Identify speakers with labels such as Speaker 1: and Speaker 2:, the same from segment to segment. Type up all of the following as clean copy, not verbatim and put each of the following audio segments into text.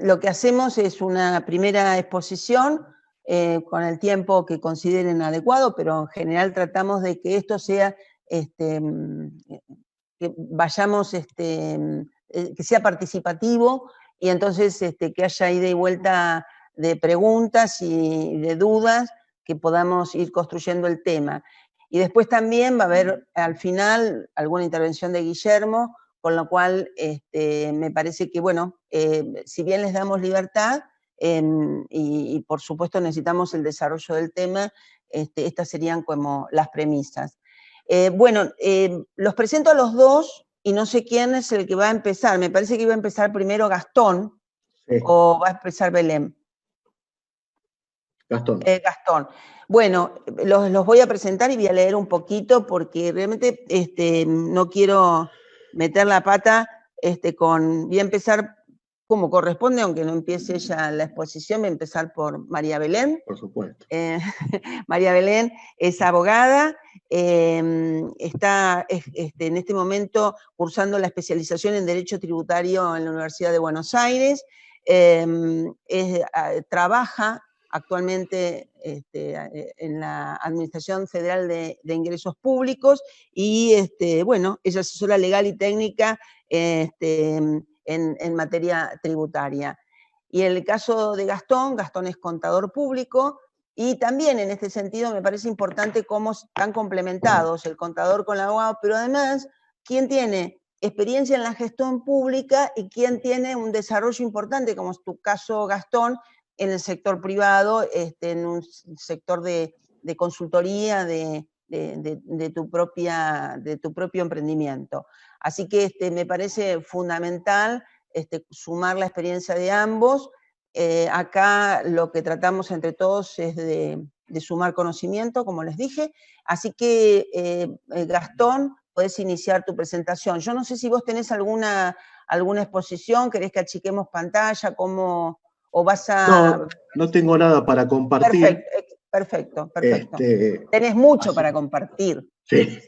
Speaker 1: lo que hacemos es una primera exposición con el tiempo que consideren adecuado, pero en general tratamos de que esto sea, que vayamos, que sea participativo, y entonces que haya ida y vuelta de preguntas y de dudas, que podamos ir construyendo el tema. Y después también va a haber al final alguna intervención de Guillermo, con lo cual me parece que, bueno, si bien les damos libertad, y por supuesto necesitamos el desarrollo del tema, estas serían como las premisas. Bueno, los presento a los dos, y no sé quién es el que va a empezar. Me parece que iba a empezar primero Gastón, sí. O va a empezar Belén.
Speaker 2: Gastón.
Speaker 1: Gastón. Bueno, los voy a presentar y voy a leer un poquito, porque realmente no quiero meter la pata voy a empezar como corresponde, aunque no empiece ya la exposición, voy a empezar por María Belén.
Speaker 2: Por supuesto.
Speaker 1: María Belén es abogada, está en este momento cursando la especialización en Derecho Tributario en la Universidad de Buenos Aires, trabaja actualmente en la Administración Federal de Ingresos Públicos, y bueno, es asesora legal y técnica en materia tributaria. Y en el caso de Gastón es contador público, y también en este sentido me parece importante cómo están complementados el contador con el abogado, pero además, ¿quién tiene experiencia en la gestión pública y quién tiene un desarrollo importante, como es tu caso, Gastón, en el sector privado, en un sector de consultoría de tu propio emprendimiento? Así que me parece fundamental sumar la experiencia de ambos. Acá lo que tratamos entre todos es de sumar conocimiento, como les dije. Así que, Gastón, podés iniciar tu presentación. Yo no sé si vos tenés alguna exposición, querés que achiquemos pantalla, cómo, o vas a...
Speaker 2: No tengo nada para compartir.
Speaker 1: Perfecto. Tenés mucho para compartir.
Speaker 2: Sí,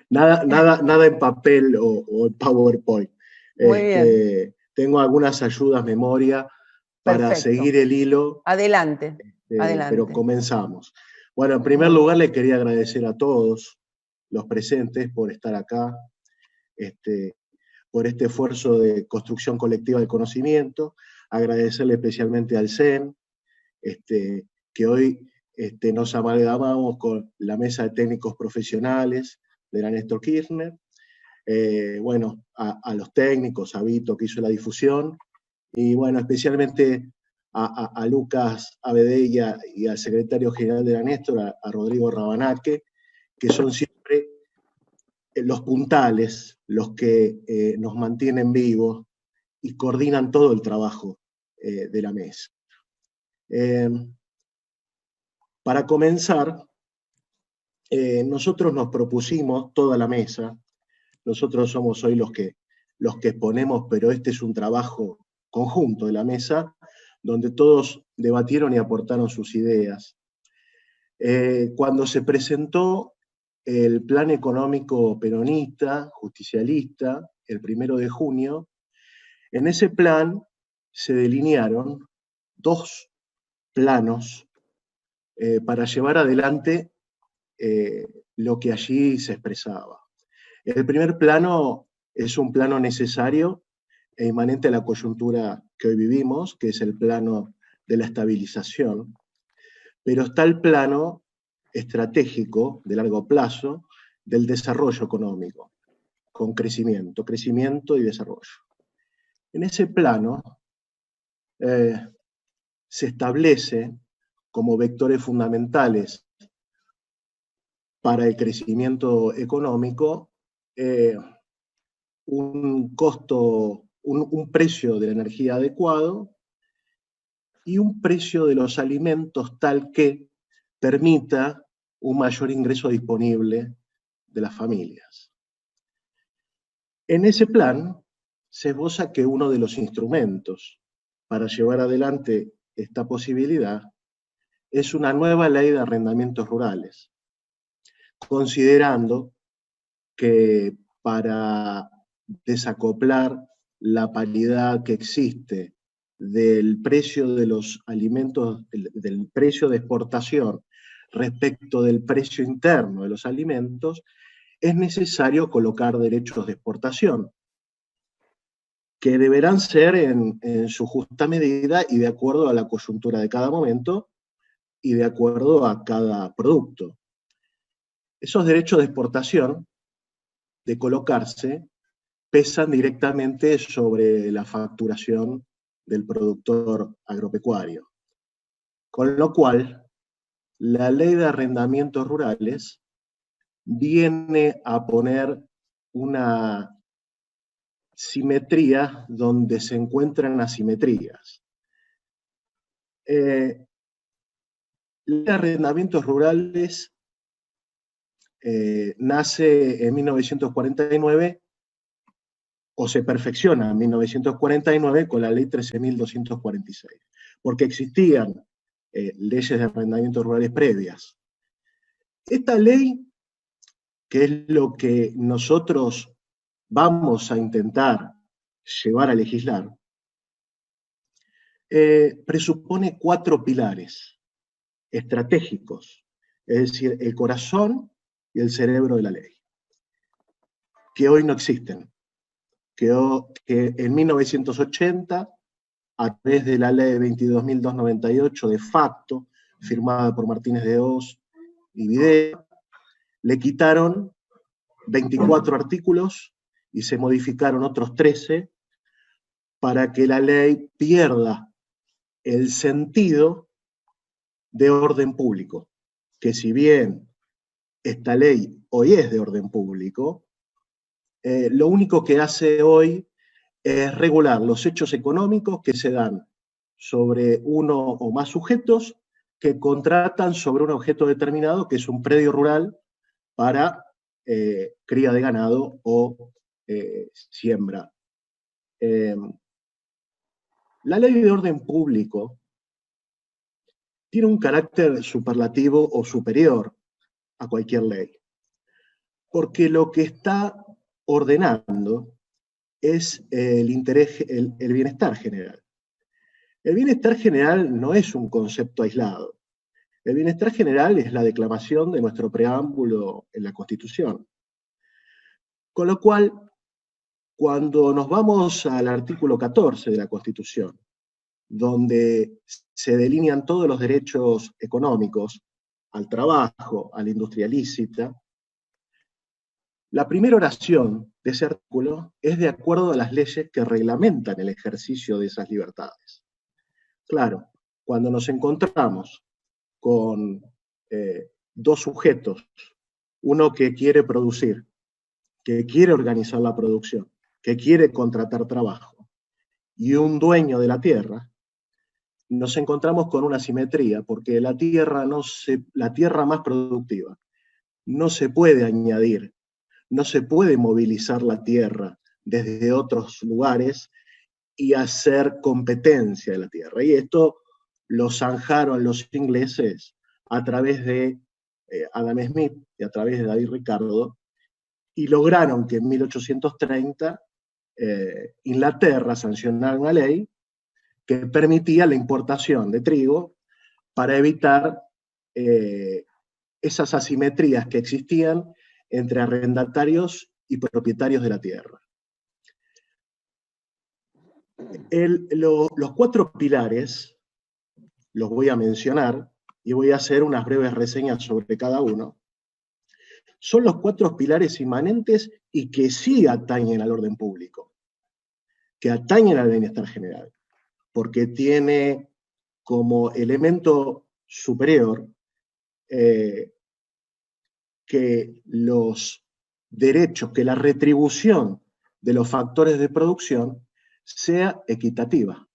Speaker 2: nada en papel o en PowerPoint.
Speaker 1: Muy bien.
Speaker 2: Tengo algunas ayudas, memoria, para seguir el hilo.
Speaker 1: Adelante.
Speaker 2: Pero comenzamos. Bueno, en primer lugar le quería agradecer a todos los presentes por estar acá, por este esfuerzo de construcción colectiva del conocimiento, agradecerle especialmente al CEN, que hoy nos amalgamamos con la mesa de técnicos profesionales de la Néstor Kirchner, bueno, a los técnicos, a Vito que hizo la difusión, y bueno, especialmente a Lucas Abedella y al secretario general de la Néstor, a Rodrigo Rabanaque, que son siempre los puntales, los que nos mantienen vivos y coordinan todo el trabajo de la mesa. Para comenzar, nosotros nos propusimos, toda la mesa, nosotros somos hoy los que exponemos, pero este es un trabajo conjunto de la mesa, donde todos debatieron y aportaron sus ideas. Cuando se presentó el plan económico peronista, justicialista, el 1 de junio, en ese plan se delinearon 2 planos para llevar adelante lo que allí se expresaba. El primer plano es un plano necesario e inmanente a la coyuntura que hoy vivimos, que es el plano de la estabilización, pero está el plano estratégico de largo plazo del desarrollo económico, con crecimiento y desarrollo. En ese plano se establece como vectores fundamentales para el crecimiento económico un costo, un precio de la energía adecuado y un precio de los alimentos tal que permita un mayor ingreso disponible de las familias. En ese plan se esboza que uno de los instrumentos para llevar adelante esta posibilidad es una nueva ley de arrendamientos rurales, considerando que para desacoplar la paridad que existe del precio de los alimentos, del precio de exportación respecto del precio interno de los alimentos, es necesario colocar derechos de exportación, que deberán ser en su justa medida y de acuerdo a la coyuntura de cada momento y de acuerdo a cada producto. Esos derechos de exportación, de colocarse, pesan directamente sobre la facturación del productor agropecuario. Con lo cual, la ley de arrendamientos rurales viene a poner una simetría donde se encuentran asimetrías. La ley de arrendamientos rurales nace en 1949 o se perfecciona en 1949 con la ley 13.246, porque existían leyes de arrendamientos rurales previas. Esta ley, que es lo que nosotros vamos a intentar llevar a legislar, presupone 4 pilares estratégicos, es decir, el corazón y el cerebro de la ley, que hoy no existen, que en 1980, a través de la ley 22.298 de facto, firmada por Martínez de Hoz y Videla, le quitaron 24 artículos y se modificaron otros 13 para que la ley pierda el sentido de orden público, que si bien esta ley hoy es de orden público, lo único que hace hoy es regular los hechos económicos que se dan sobre uno o más sujetos que contratan sobre un objeto determinado, que es un predio rural para cría de ganado o siembra. La ley de orden público tiene un carácter superlativo o superior a cualquier ley, porque lo que está ordenando es el bienestar general. El bienestar general no es un concepto aislado. El bienestar general es la declamación de nuestro preámbulo en la Constitución. Con lo cual, cuando nos vamos al artículo 14 de la Constitución, donde se delinean todos los derechos económicos al trabajo, a la industria lícita, la primera oración de ese artículo es de acuerdo a las leyes que reglamentan el ejercicio de esas libertades. Claro, cuando nos encontramos con dos sujetos, uno que quiere producir, que quiere organizar la producción, que quiere contratar trabajo, y un dueño de la tierra, nos encontramos con una asimetría, porque la tierra más productiva no se puede añadir, no se puede movilizar la tierra desde otros lugares y hacer competencia de la tierra. Y esto lo zanjaron los ingleses a través de Adam Smith y a través de David Ricardo, y lograron que en 1830 Inglaterra sancionara una ley que permitía la importación de trigo para evitar esas asimetrías que existían entre arrendatarios y propietarios de la tierra. Los 4 pilares los voy a mencionar y voy a hacer unas breves reseñas sobre cada uno. Son los 4 pilares inmanentes y que sí atañen al orden público, que atañen al bienestar general, porque tiene como elemento superior que los derechos, que la retribución de los factores de producción sea equitativa.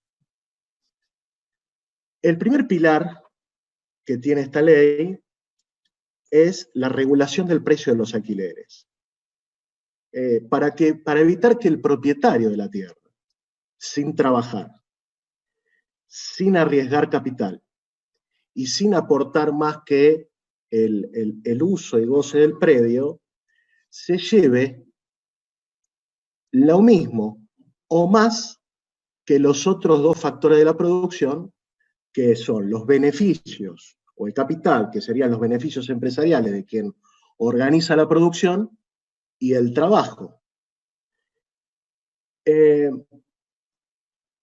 Speaker 2: El primer pilar que tiene esta ley es la regulación del precio de los alquileres. Para evitar que el propietario de la tierra, sin trabajar, sin arriesgar capital y sin aportar más que el uso y goce del predio, se lleve lo mismo o más que los otros dos factores de la producción, que son los beneficios o el capital, que serían los beneficios empresariales de quien organiza la producción, y el trabajo.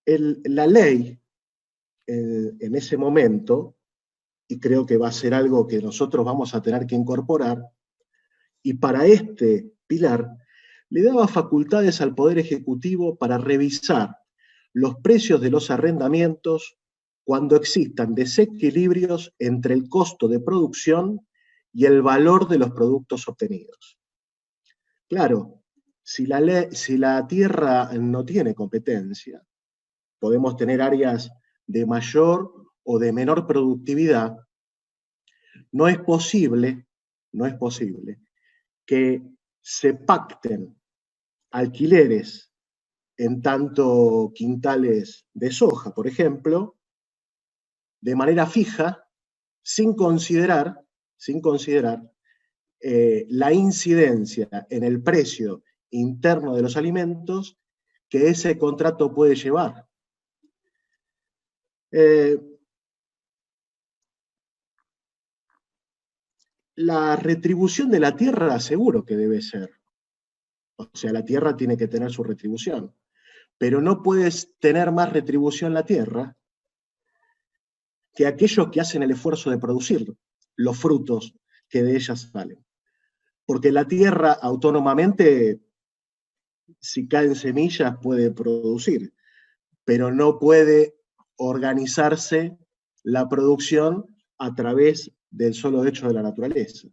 Speaker 2: La ley, en ese momento, y creo que va a ser algo que nosotros vamos a tener que incorporar, y para este pilar, le daba facultades al Poder Ejecutivo para revisar los precios de los arrendamientos cuando existan desequilibrios entre el costo de producción y el valor de los productos obtenidos. Claro, si la tierra no tiene competencia, podemos tener áreas de mayor o de menor productividad, no es posible que se pacten alquileres en tanto quintales de soja, por ejemplo, de manera fija, sin considerar la incidencia en el precio interno de los alimentos que ese contrato puede llevar. La retribución de la tierra seguro que debe ser. O sea, la tierra tiene que tener su retribución. Pero no puedes tener más retribución la tierra que aquellos que hacen el esfuerzo de producir los frutos que de ellas salen. Porque la tierra autónomamente, si caen semillas, puede producir, pero no puede organizarse la producción a través del solo hecho de la naturaleza.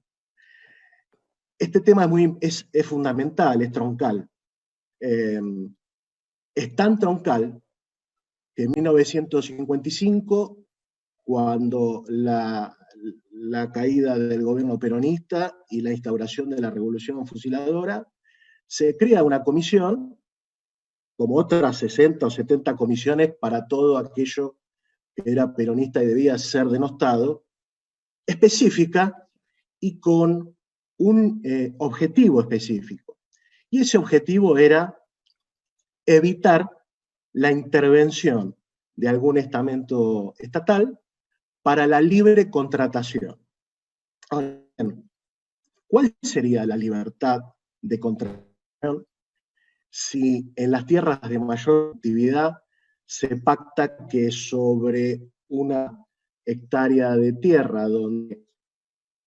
Speaker 2: Este tema es fundamental, es troncal. Es tan troncal que en 1955, cuando la caída del gobierno peronista y la instauración de la revolución fusiladora, se crea una comisión, como otras 60 o 70 comisiones para todo aquello que era peronista y debía ser denostado, específica y con un objetivo específico. Y ese objetivo era evitar la intervención de algún estamento estatal para la libre contratación. Ahora, ¿cuál sería la libertad de contratación si en las tierras de mayor actividad se pacta que sobre una hectárea de tierra donde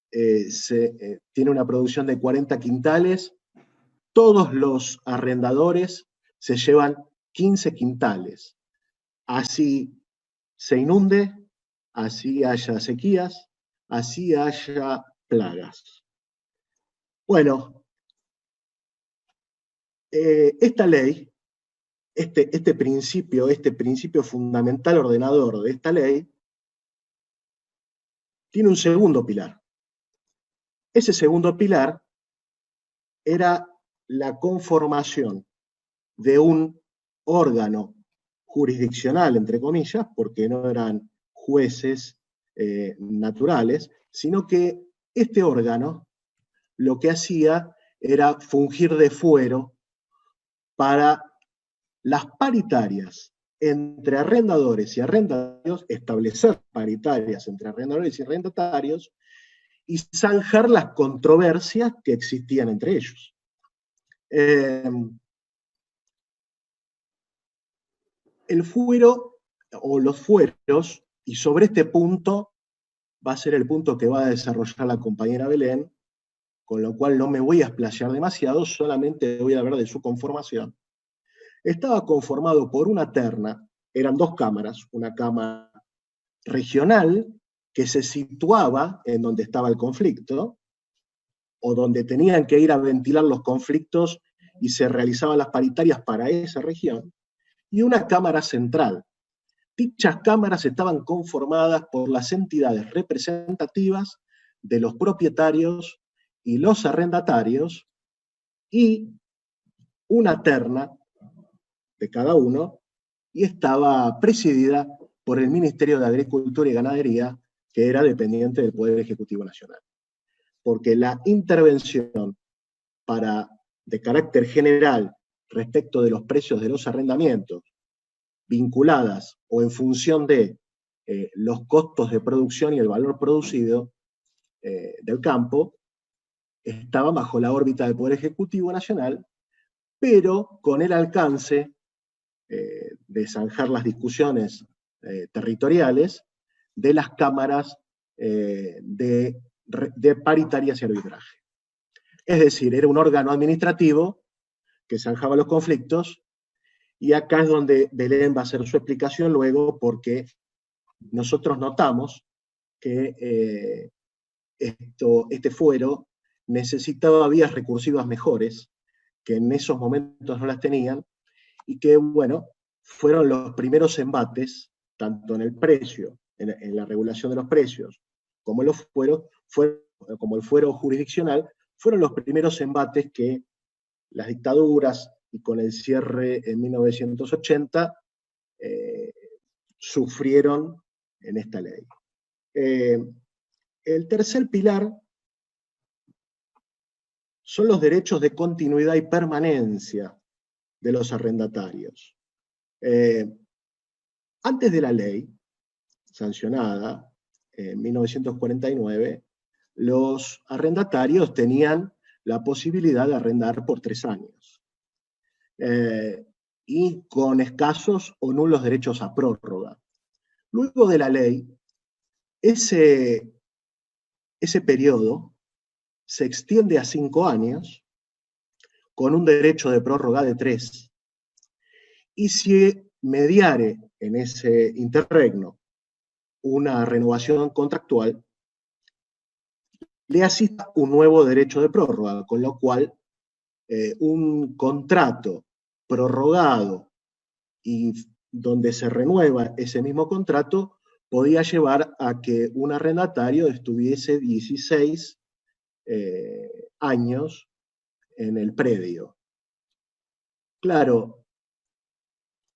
Speaker 2: tiene una producción de 40 quintales, todos los arrendadores se llevan 15 quintales? Así se inunde, así haya sequías, así haya plagas. Bueno, esta ley, este principio fundamental ordenador de esta ley, tiene un segundo pilar. Ese segundo pilar era la conformación de un órgano jurisdiccional, entre comillas, porque no eran jueces naturales, sino que este órgano lo que hacía era fungir de fuero para las paritarias entre arrendadores y arrendatarios, establecer paritarias entre arrendadores y arrendatarios, y zanjar las controversias que existían entre ellos. El fuero, o los fueros, y sobre este punto va a ser el punto que va a desarrollar la compañera Belén, con lo cual no me voy a explayar demasiado, solamente voy a hablar de su conformación. Estaba conformado por una terna, eran dos cámaras, una cámara regional que se situaba en donde estaba el conflicto, o donde tenían que ir a ventilar los conflictos y se realizaban las paritarias para esa región, y una cámara central. Dichas cámaras estaban conformadas por las entidades representativas de los propietarios y los arrendatarios, y una terna de cada uno, y estaba presidida por el Ministerio de Agricultura y Ganadería, que era dependiente del Poder Ejecutivo Nacional. Porque la intervención de carácter general respecto de los precios de los arrendamientos vinculadas o en función de los costos de producción y el valor producido del campo, estaban bajo la órbita del Poder Ejecutivo Nacional, pero con el alcance de zanjar las discusiones territoriales de las cámaras de paritarias y arbitraje. Es decir, era un órgano administrativo que zanjaba los conflictos, y acá es donde Belén va a hacer su explicación luego, porque nosotros notamos que este fuero necesitaba vías recursivas mejores, que en esos momentos no las tenían, y que, bueno, fueron los primeros embates, tanto en el precio, en la regulación de los precios, como como el fuero jurisdiccional, fueron los primeros embates que las dictaduras, y con el cierre en 1980, sufrieron en esta ley. El tercer pilar son los derechos de continuidad y permanencia de los arrendatarios. Antes de la ley, sancionada en 1949, los arrendatarios tenían la posibilidad de arrendar por 3 años, y con escasos o nulos derechos a prórroga. Luego de la ley, ese periodo se extiende a 5 años, con un derecho de prórroga de 3. Y si mediare en ese interregno una renovación contractual, le asista un nuevo derecho de prórroga, con lo cual un contrato prorrogado y donde se renueva ese mismo contrato podía llevar a que un arrendatario estuviese 16 años en el predio. Claro,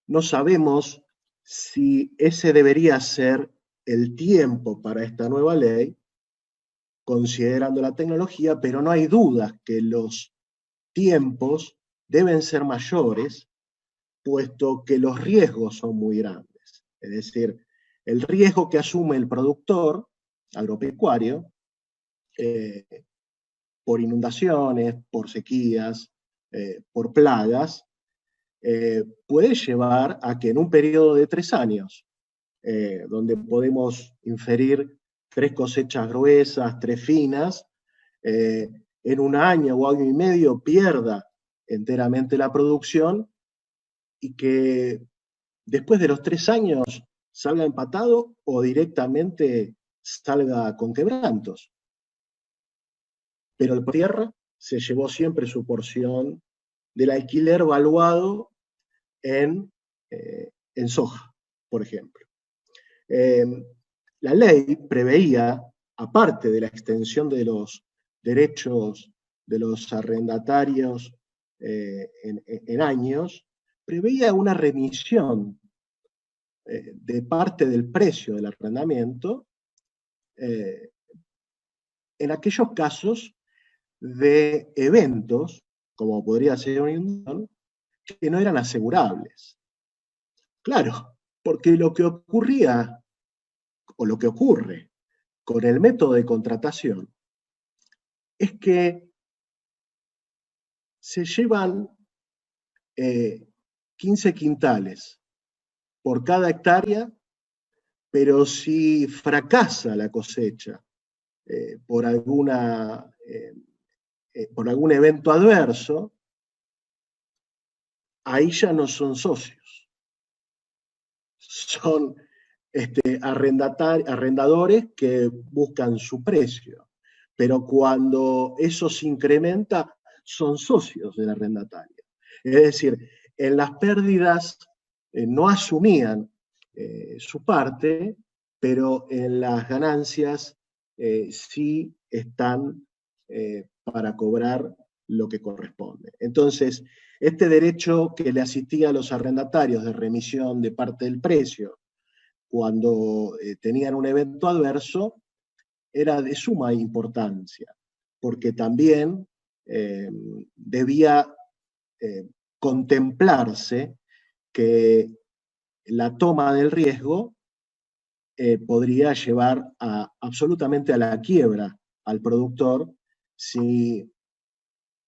Speaker 2: no sabemos si ese debería ser el tiempo para esta nueva ley, considerando la tecnología, pero no hay dudas que los tiempos deben ser mayores, puesto que los riesgos son muy grandes. Es decir, el riesgo que asume el productor agropecuario por inundaciones, por sequías, por plagas, puede llevar a que en un periodo de 3 años, donde podemos inferir 3 cosechas gruesas, 3 finas, en 1 año o año y medio pierda enteramente la producción, y que después de los 3 años salga empatado o directamente salga con quebrantos. Pero el tierra se llevó siempre su porción del alquiler valuado en soja, por ejemplo. La ley preveía, aparte de la extensión de los derechos de los arrendatarios en años, preveía una remisión de parte del precio del arrendamiento en aquellos casos de eventos, como podría ser una inundación, que no eran asegurables. Claro, porque lo que ocurría, o lo que ocurre con el método de contratación, es que se llevan 15 quintales por cada hectárea, pero si fracasa la cosecha por algún evento adverso, ahí ya no son socios. Son arrendadores que buscan su precio. Pero cuando eso se incrementa, son socios del arrendatario. Es decir, en las pérdidas no asumían su parte, pero en las ganancias sí están para cobrar lo que corresponde. Entonces, este derecho que le asistía a los arrendatarios de remisión de parte del precio cuando tenían un evento adverso era de suma importancia, porque también debía contemplarse que la toma del riesgo podría llevar absolutamente a la quiebra al productor si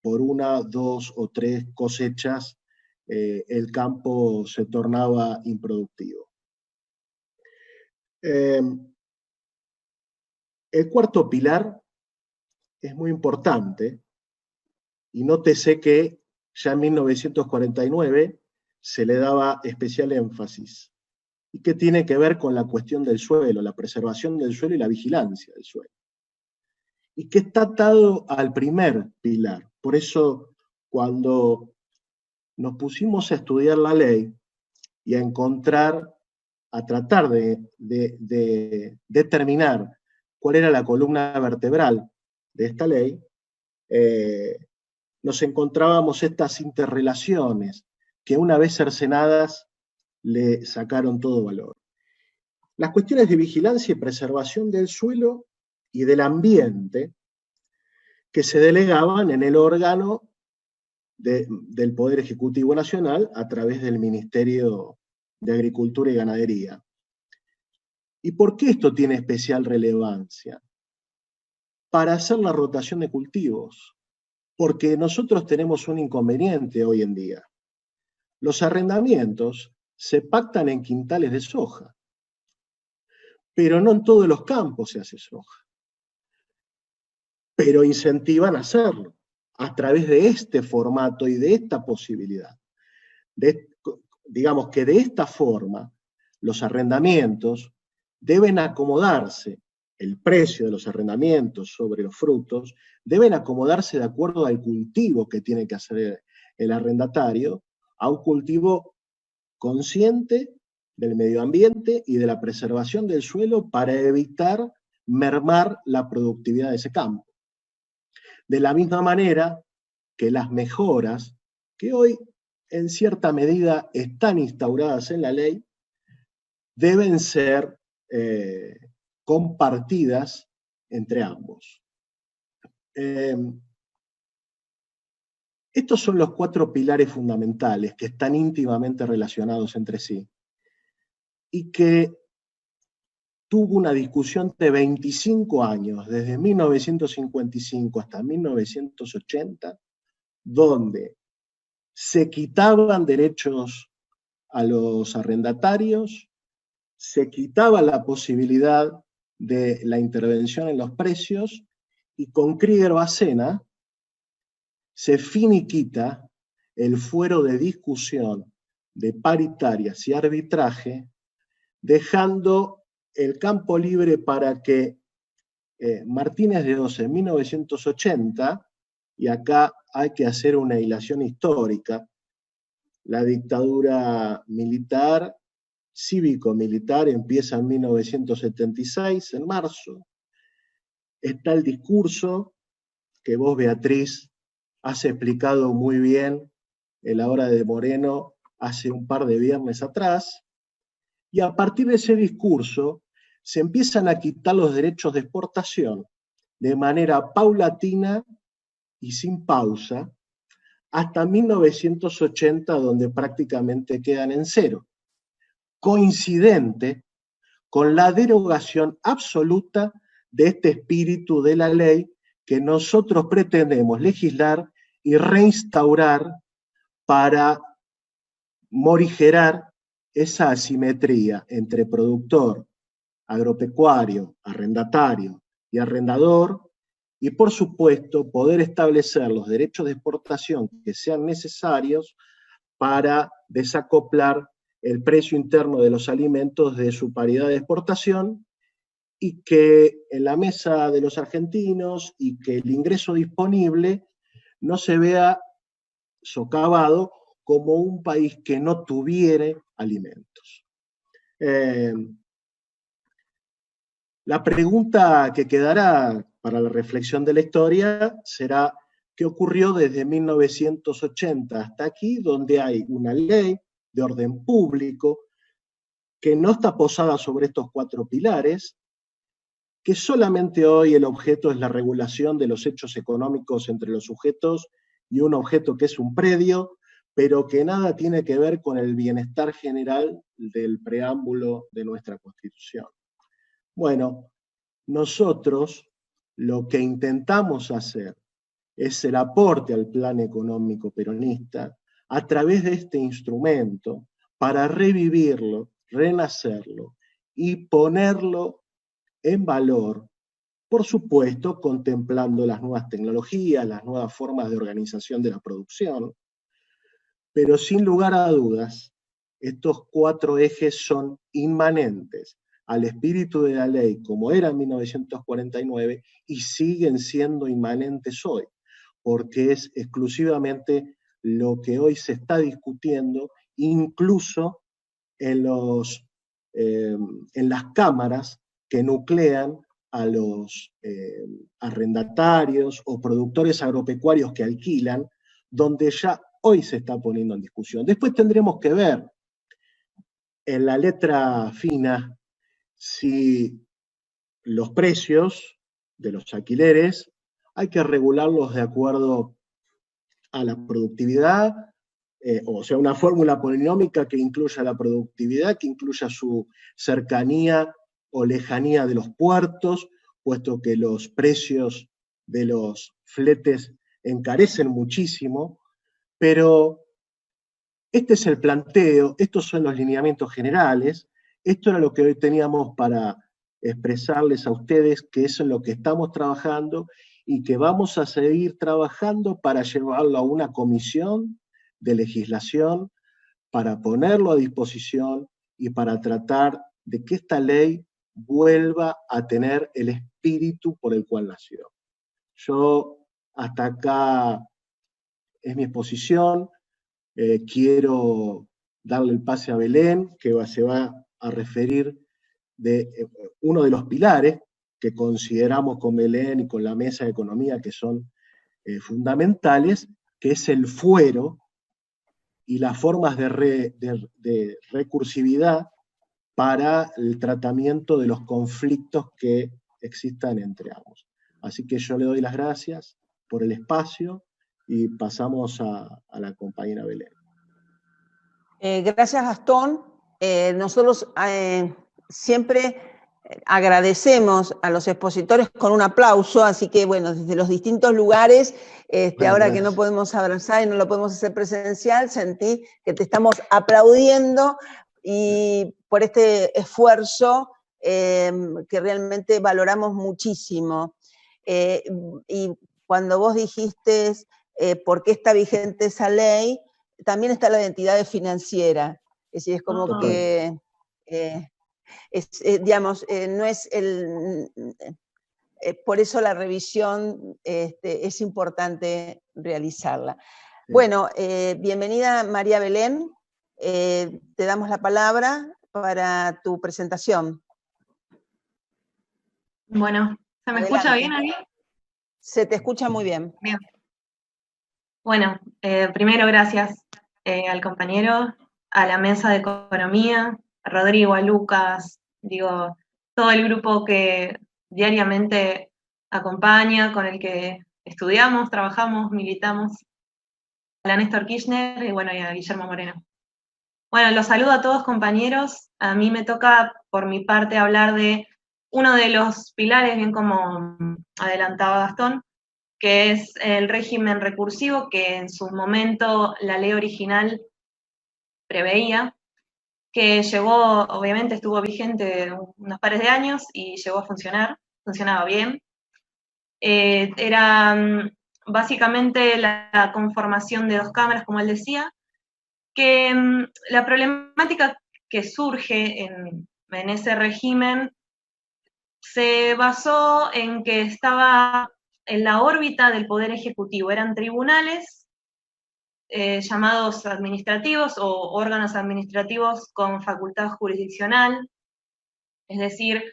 Speaker 2: por 1, 2 o 3 cosechas el campo se tornaba improductivo. El cuarto pilar es muy importante, y nótese que ya en 1949 se le daba especial énfasis, y que tiene que ver con la cuestión del suelo, la preservación del suelo y la vigilancia del suelo, y que está atado al primer pilar. Por eso, cuando nos pusimos a estudiar la ley y a tratar de determinar cuál era la columna vertebral de esta ley, nos encontrábamos estas interrelaciones que, una vez cercenadas, le sacaron todo valor. Las cuestiones de vigilancia y preservación del suelo y del ambiente, que se delegaban en el órgano del Poder Ejecutivo Nacional a través del Ministerio de Agricultura y Ganadería. ¿Y por qué esto tiene especial relevancia? Para hacer la rotación de cultivos, porque nosotros tenemos un inconveniente hoy en día. Los arrendamientos se pactan en quintales de soja, pero no en todos los campos se hace soja. Pero incentivan a hacerlo a través de este formato y de esta posibilidad. Digamos que de esta forma los arrendamientos deben acomodarse, el precio de los arrendamientos sobre los frutos, deben acomodarse de acuerdo al cultivo que tiene que hacer el arrendatario, a un cultivo consciente del medio ambiente y de la preservación del suelo para evitar mermar la productividad de ese campo. De la misma manera que las mejoras que hoy en cierta medida están instauradas en la ley deben ser compartidas entre ambos. Estos son los 4 pilares fundamentales que están íntimamente relacionados entre sí y que tuvo una discusión de 25 años, desde 1955 hasta 1980, donde se quitaban derechos a los arrendatarios, se quitaba la posibilidad de la intervención en los precios, y con Krieger-Bacena se finiquita el fuero de discusión de paritarias y arbitraje, dejando el campo libre para que Martínez de Oz en 1980, y acá hay que hacer una hilación histórica, la dictadura militar, cívico-militar, empieza en 1976, en marzo. Está el discurso que vos, Beatriz, has explicado muy bien en la hora de Moreno hace un par de viernes atrás, y a partir de ese discurso se empiezan a quitar los derechos de exportación de manera paulatina y sin pausa, hasta 1980, donde prácticamente quedan en cero, coincidente con la derogación absoluta de este espíritu de la ley que nosotros pretendemos legislar y reinstaurar para morigerar esa asimetría entre productor, agropecuario, arrendatario y arrendador, y por supuesto poder establecer los derechos de exportación que sean necesarios para desacoplar el precio interno de los alimentos de su paridad de exportación, y que en la mesa de los argentinos y que el ingreso disponible no se vea socavado como un país que no tuviera alimentos. La pregunta que quedará para la reflexión de la historia será: ¿qué ocurrió desde 1980 hasta aquí, donde hay una ley de orden público que no está posada sobre estos 4 pilares, que solamente hoy el objeto es la regulación de los hechos económicos entre los sujetos y un objeto que es un predio, pero que nada tiene que ver con el bienestar general del preámbulo de nuestra Constitución. Bueno, nosotros lo que intentamos hacer es el aporte al plan económico peronista a través de este instrumento para revivirlo, renacerlo y ponerlo en valor, por supuesto, contemplando las nuevas tecnologías, las nuevas formas de organización de la producción, pero sin lugar a dudas, estos 4 ejes son inmanentes al espíritu de la ley como era en 1949 y siguen siendo inmanentes hoy, porque es exclusivamente lo que hoy se está discutiendo, incluso en las cámaras que nuclean a los arrendatarios o productores agropecuarios que alquilan, donde ya hoy se está poniendo en discusión. Después tendremos que ver en la letra fina si los precios de los alquileres hay que regularlos de acuerdo a la productividad, o sea, una fórmula polinómica que incluya la productividad, que incluya su cercanía o lejanía de los puertos, puesto que los precios de los fletes encarecen muchísimo, pero este es el planteo, estos son los lineamientos generales, esto era lo que hoy teníamos para expresarles a ustedes, que es en lo que estamos trabajando y que vamos a seguir trabajando para llevarlo a una comisión de legislación, para ponerlo a disposición y para tratar de que esta ley vuelva a tener el espíritu por el cual nació. Yo hasta acá es mi exposición. Quiero darle el pase a Belén, que se va a referir de uno de los pilares que consideramos con Belén y con la Mesa de Economía que son fundamentales, que es el fuero y las formas de recursividad para el tratamiento de los conflictos que existan entre ambos. Así que yo le doy las gracias por el espacio y pasamos a la compañera Belén.
Speaker 1: Gracias, Gastón. Nosotros siempre agradecemos a los expositores con un aplauso, así que bueno, desde los distintos lugares, ahora que no podemos abrazar y no lo podemos hacer presencial, sentí que te estamos aplaudiendo y por este esfuerzo que realmente valoramos muchísimo. Y cuando vos dijiste por qué está vigente esa ley, también está la identidad financiera, es decir, es como que, digamos, no es el... por eso la revisión es importante realizarla. Sí. Bueno, bienvenida María Belén, te damos la palabra para tu presentación.
Speaker 3: Bueno, ¿se me escucha bien ahí?
Speaker 1: Se te escucha muy bien.
Speaker 3: Bien. Bueno, primero gracias al compañero, a la Mesa de Economía, a Rodrigo, a Lucas, digo, todo el grupo que diariamente acompaña, con el que estudiamos, trabajamos, militamos, a la Néstor Kirchner y bueno, y a Guillermo Moreno. Bueno, los saludo a todos compañeros, a mí me toca por mi parte hablar de uno de los pilares, bien como adelantaba Gastón, que es el régimen recursivo que en su momento la ley original preveía, que llegó, obviamente estuvo vigente unos pares de años y llegó a funcionar, funcionaba bien. Era básicamente la conformación de 2 cámaras, como él decía, que la problemática que surge en ese régimen se basó en que estaba en la órbita del Poder Ejecutivo, eran tribunales llamados administrativos o órganos administrativos con facultad jurisdiccional, es decir,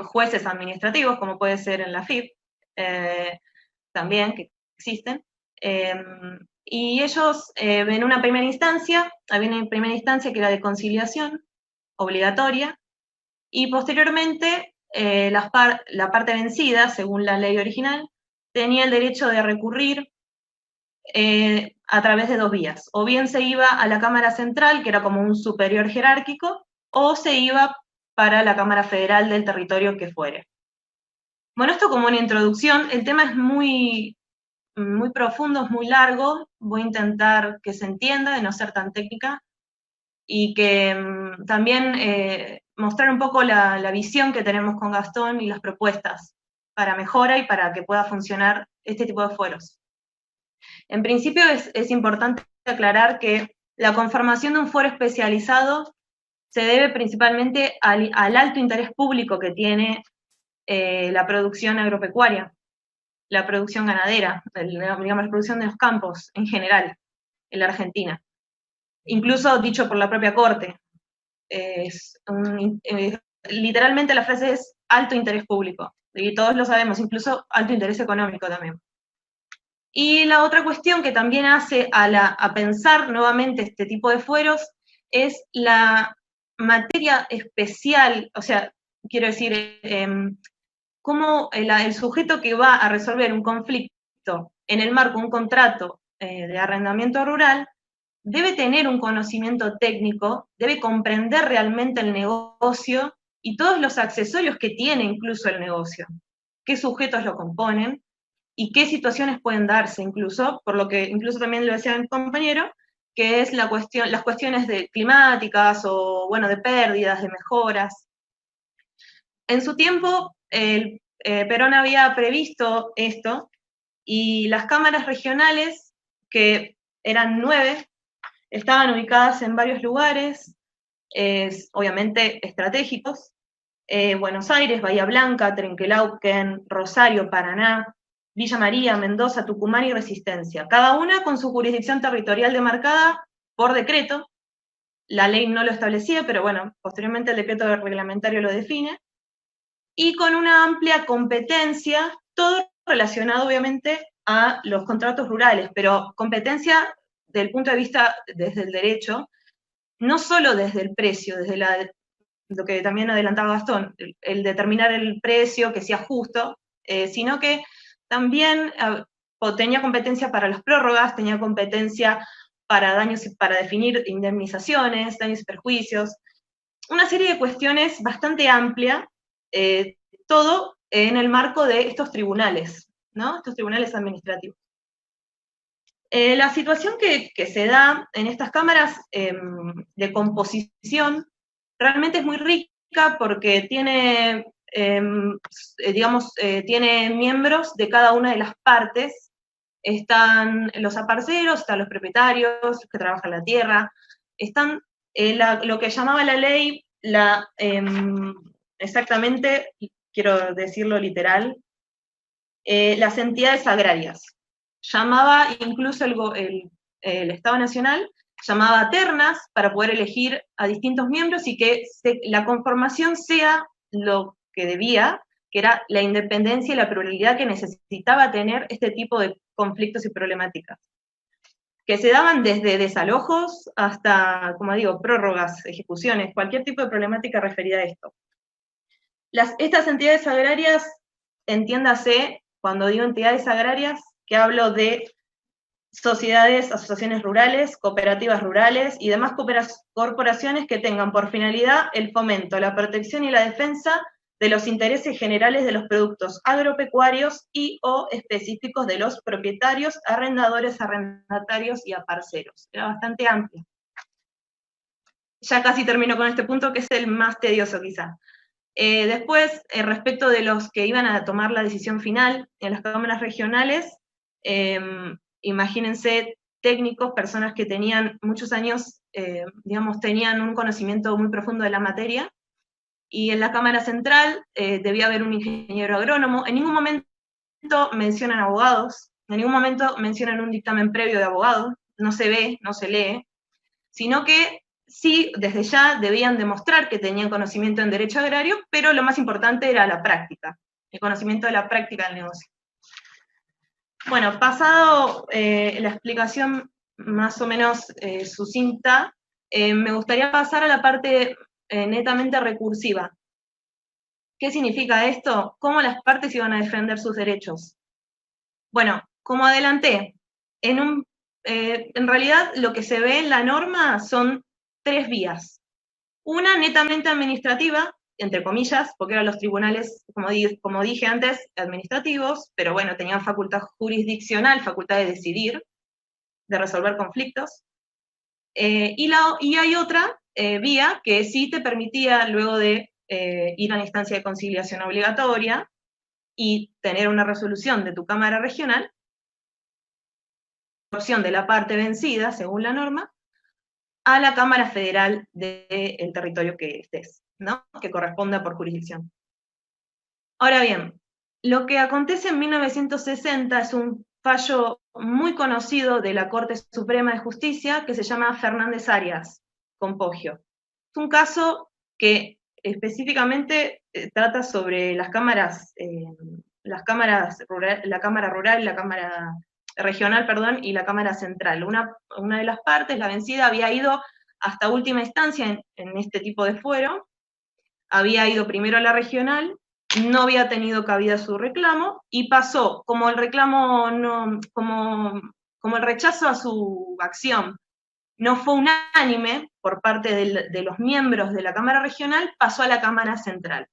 Speaker 3: jueces administrativos, como puede ser en la FIP, también, que existen, y ellos en una primera instancia, había una primera instancia que era de conciliación obligatoria, y posteriormente la parte vencida, según la ley original, tenía el derecho de recurrir a través de dos vías. O bien se iba a la Cámara Central, que era como un superior jerárquico, o se iba para la Cámara Federal del territorio que fuere. Bueno, esto como una introducción, el tema es muy profundo, es muy largo, voy a intentar que se entienda, de no ser tan técnica, y que también mostrar un poco la visión que tenemos con Gastón y las propuestas para mejora y para que pueda funcionar este tipo de foros. En principio es importante aclarar que la conformación de un foro especializado se debe principalmente al alto interés público que tiene la producción agropecuaria, la producción ganadera, digamos, la producción de los campos en general en la Argentina. Incluso dicho por la propia Corte. Literalmente la frase es alto interés público, y todos lo sabemos, incluso alto interés económico también. Y la otra cuestión que también hace a pensar nuevamente este tipo de fueros es la materia especial, o sea, quiero decir, cómo el sujeto que va a resolver un conflicto en el marco de un contrato de arrendamiento rural debe tener un conocimiento técnico, debe comprender realmente el negocio y todos los accesorios que tiene incluso el negocio, qué sujetos lo componen y qué situaciones pueden darse incluso, por lo que incluso también lo decía el compañero, que es las cuestiones climáticas o, bueno, de pérdidas, de mejoras. En su tiempo, Perón había previsto esto, y las cámaras regionales, que eran 9, estaban ubicadas en varios lugares, obviamente estratégicos, Buenos Aires, Bahía Blanca, Trenquelauquen, Rosario, Paraná, Villa María, Mendoza, Tucumán y Resistencia, cada una con su jurisdicción territorial demarcada por decreto. La ley no lo establecía, pero bueno, posteriormente el decreto reglamentario lo define, y con una amplia competencia, todo relacionado obviamente a los contratos rurales, pero competencia desde el punto de vista desde el derecho, no solo desde el precio, desde lo que también adelantaba Gastón, el determinar el precio que sea justo, sino que también tenía competencia para las prórrogas, tenía competencia para daños, para definir indemnizaciones, daños y perjuicios, una serie de cuestiones bastante amplia, todo en el marco de estos tribunales, ¿no? Estos tribunales administrativos. La situación que se da en estas cámaras de composición realmente es muy rica porque tiene, tiene miembros de cada una de las partes. Están los aparceros, están los propietarios, los que trabajan la tierra, están lo que llamaba la ley, exactamente, quiero decirlo literal, las entidades agrarias. Llamaba incluso el Estado Nacional, llamaba ternas para poder elegir a distintos miembros y que la conformación sea lo que debía, que era la independencia y la pluralidad que necesitaba tener este tipo de conflictos y problemáticas, que se daban desde desalojos hasta, como digo, prórrogas, ejecuciones, cualquier tipo de problemática referida a esto. Estas entidades agrarias, entiéndase, cuando digo entidades agrarias, que hablo de sociedades, asociaciones rurales, cooperativas rurales y demás corporaciones que tengan por finalidad el fomento, la protección y la defensa de los intereses generales de los productos agropecuarios y o específicos de los propietarios, arrendadores, arrendatarios y aparceros. Era bastante amplio. Ya casi termino con este punto, que es el más tedioso quizá. Después, respecto de los que iban a tomar la decisión final en las cámaras regionales, imagínense técnicos, personas que tenían muchos años, digamos, tenían un conocimiento muy profundo de la materia, y en la Cámara Central debía haber un ingeniero agrónomo. En ningún momento mencionan abogados, en ningún momento mencionan un dictamen previo de abogado, no se ve, no se lee, sino que sí, desde ya debían demostrar que tenían conocimiento en derecho agrario, pero lo más importante era la práctica, el conocimiento de la práctica del negocio. Bueno, pasado la explicación más o menos sucinta, me gustaría pasar a la parte netamente recursiva. ¿Qué significa esto? ¿Cómo las partes iban a defender sus derechos? Bueno, como adelanté, en realidad lo que se ve en la norma son 3 vías. Una netamente administrativa, entre comillas, porque eran los tribunales, como dije antes, administrativos, pero bueno, tenían facultad jurisdiccional, facultad de decidir, de resolver conflictos. Y hay otra vía que sí te permitía, luego de ir a la instancia de conciliación obligatoria y tener una resolución de tu Cámara Regional, opción de la parte vencida, según la norma, a la Cámara Federal del territorio que estés, ¿no? Que corresponda por jurisdicción. Ahora bien, lo que acontece en 1960 es un fallo muy conocido de la Corte Suprema de Justicia que se llama Fernández Arias, con Poggio. Es un caso que específicamente trata sobre las cámaras, la Cámara Rural, la Cámara Regional, perdón, y la Cámara Central. Una de las partes, la vencida, había ido hasta última instancia en este tipo de fuero, había ido primero a la regional, no había tenido cabida su reclamo, y pasó, como el reclamo como el rechazo a su acción no fue unánime por parte de los miembros de la Cámara Regional, pasó a la Cámara Central.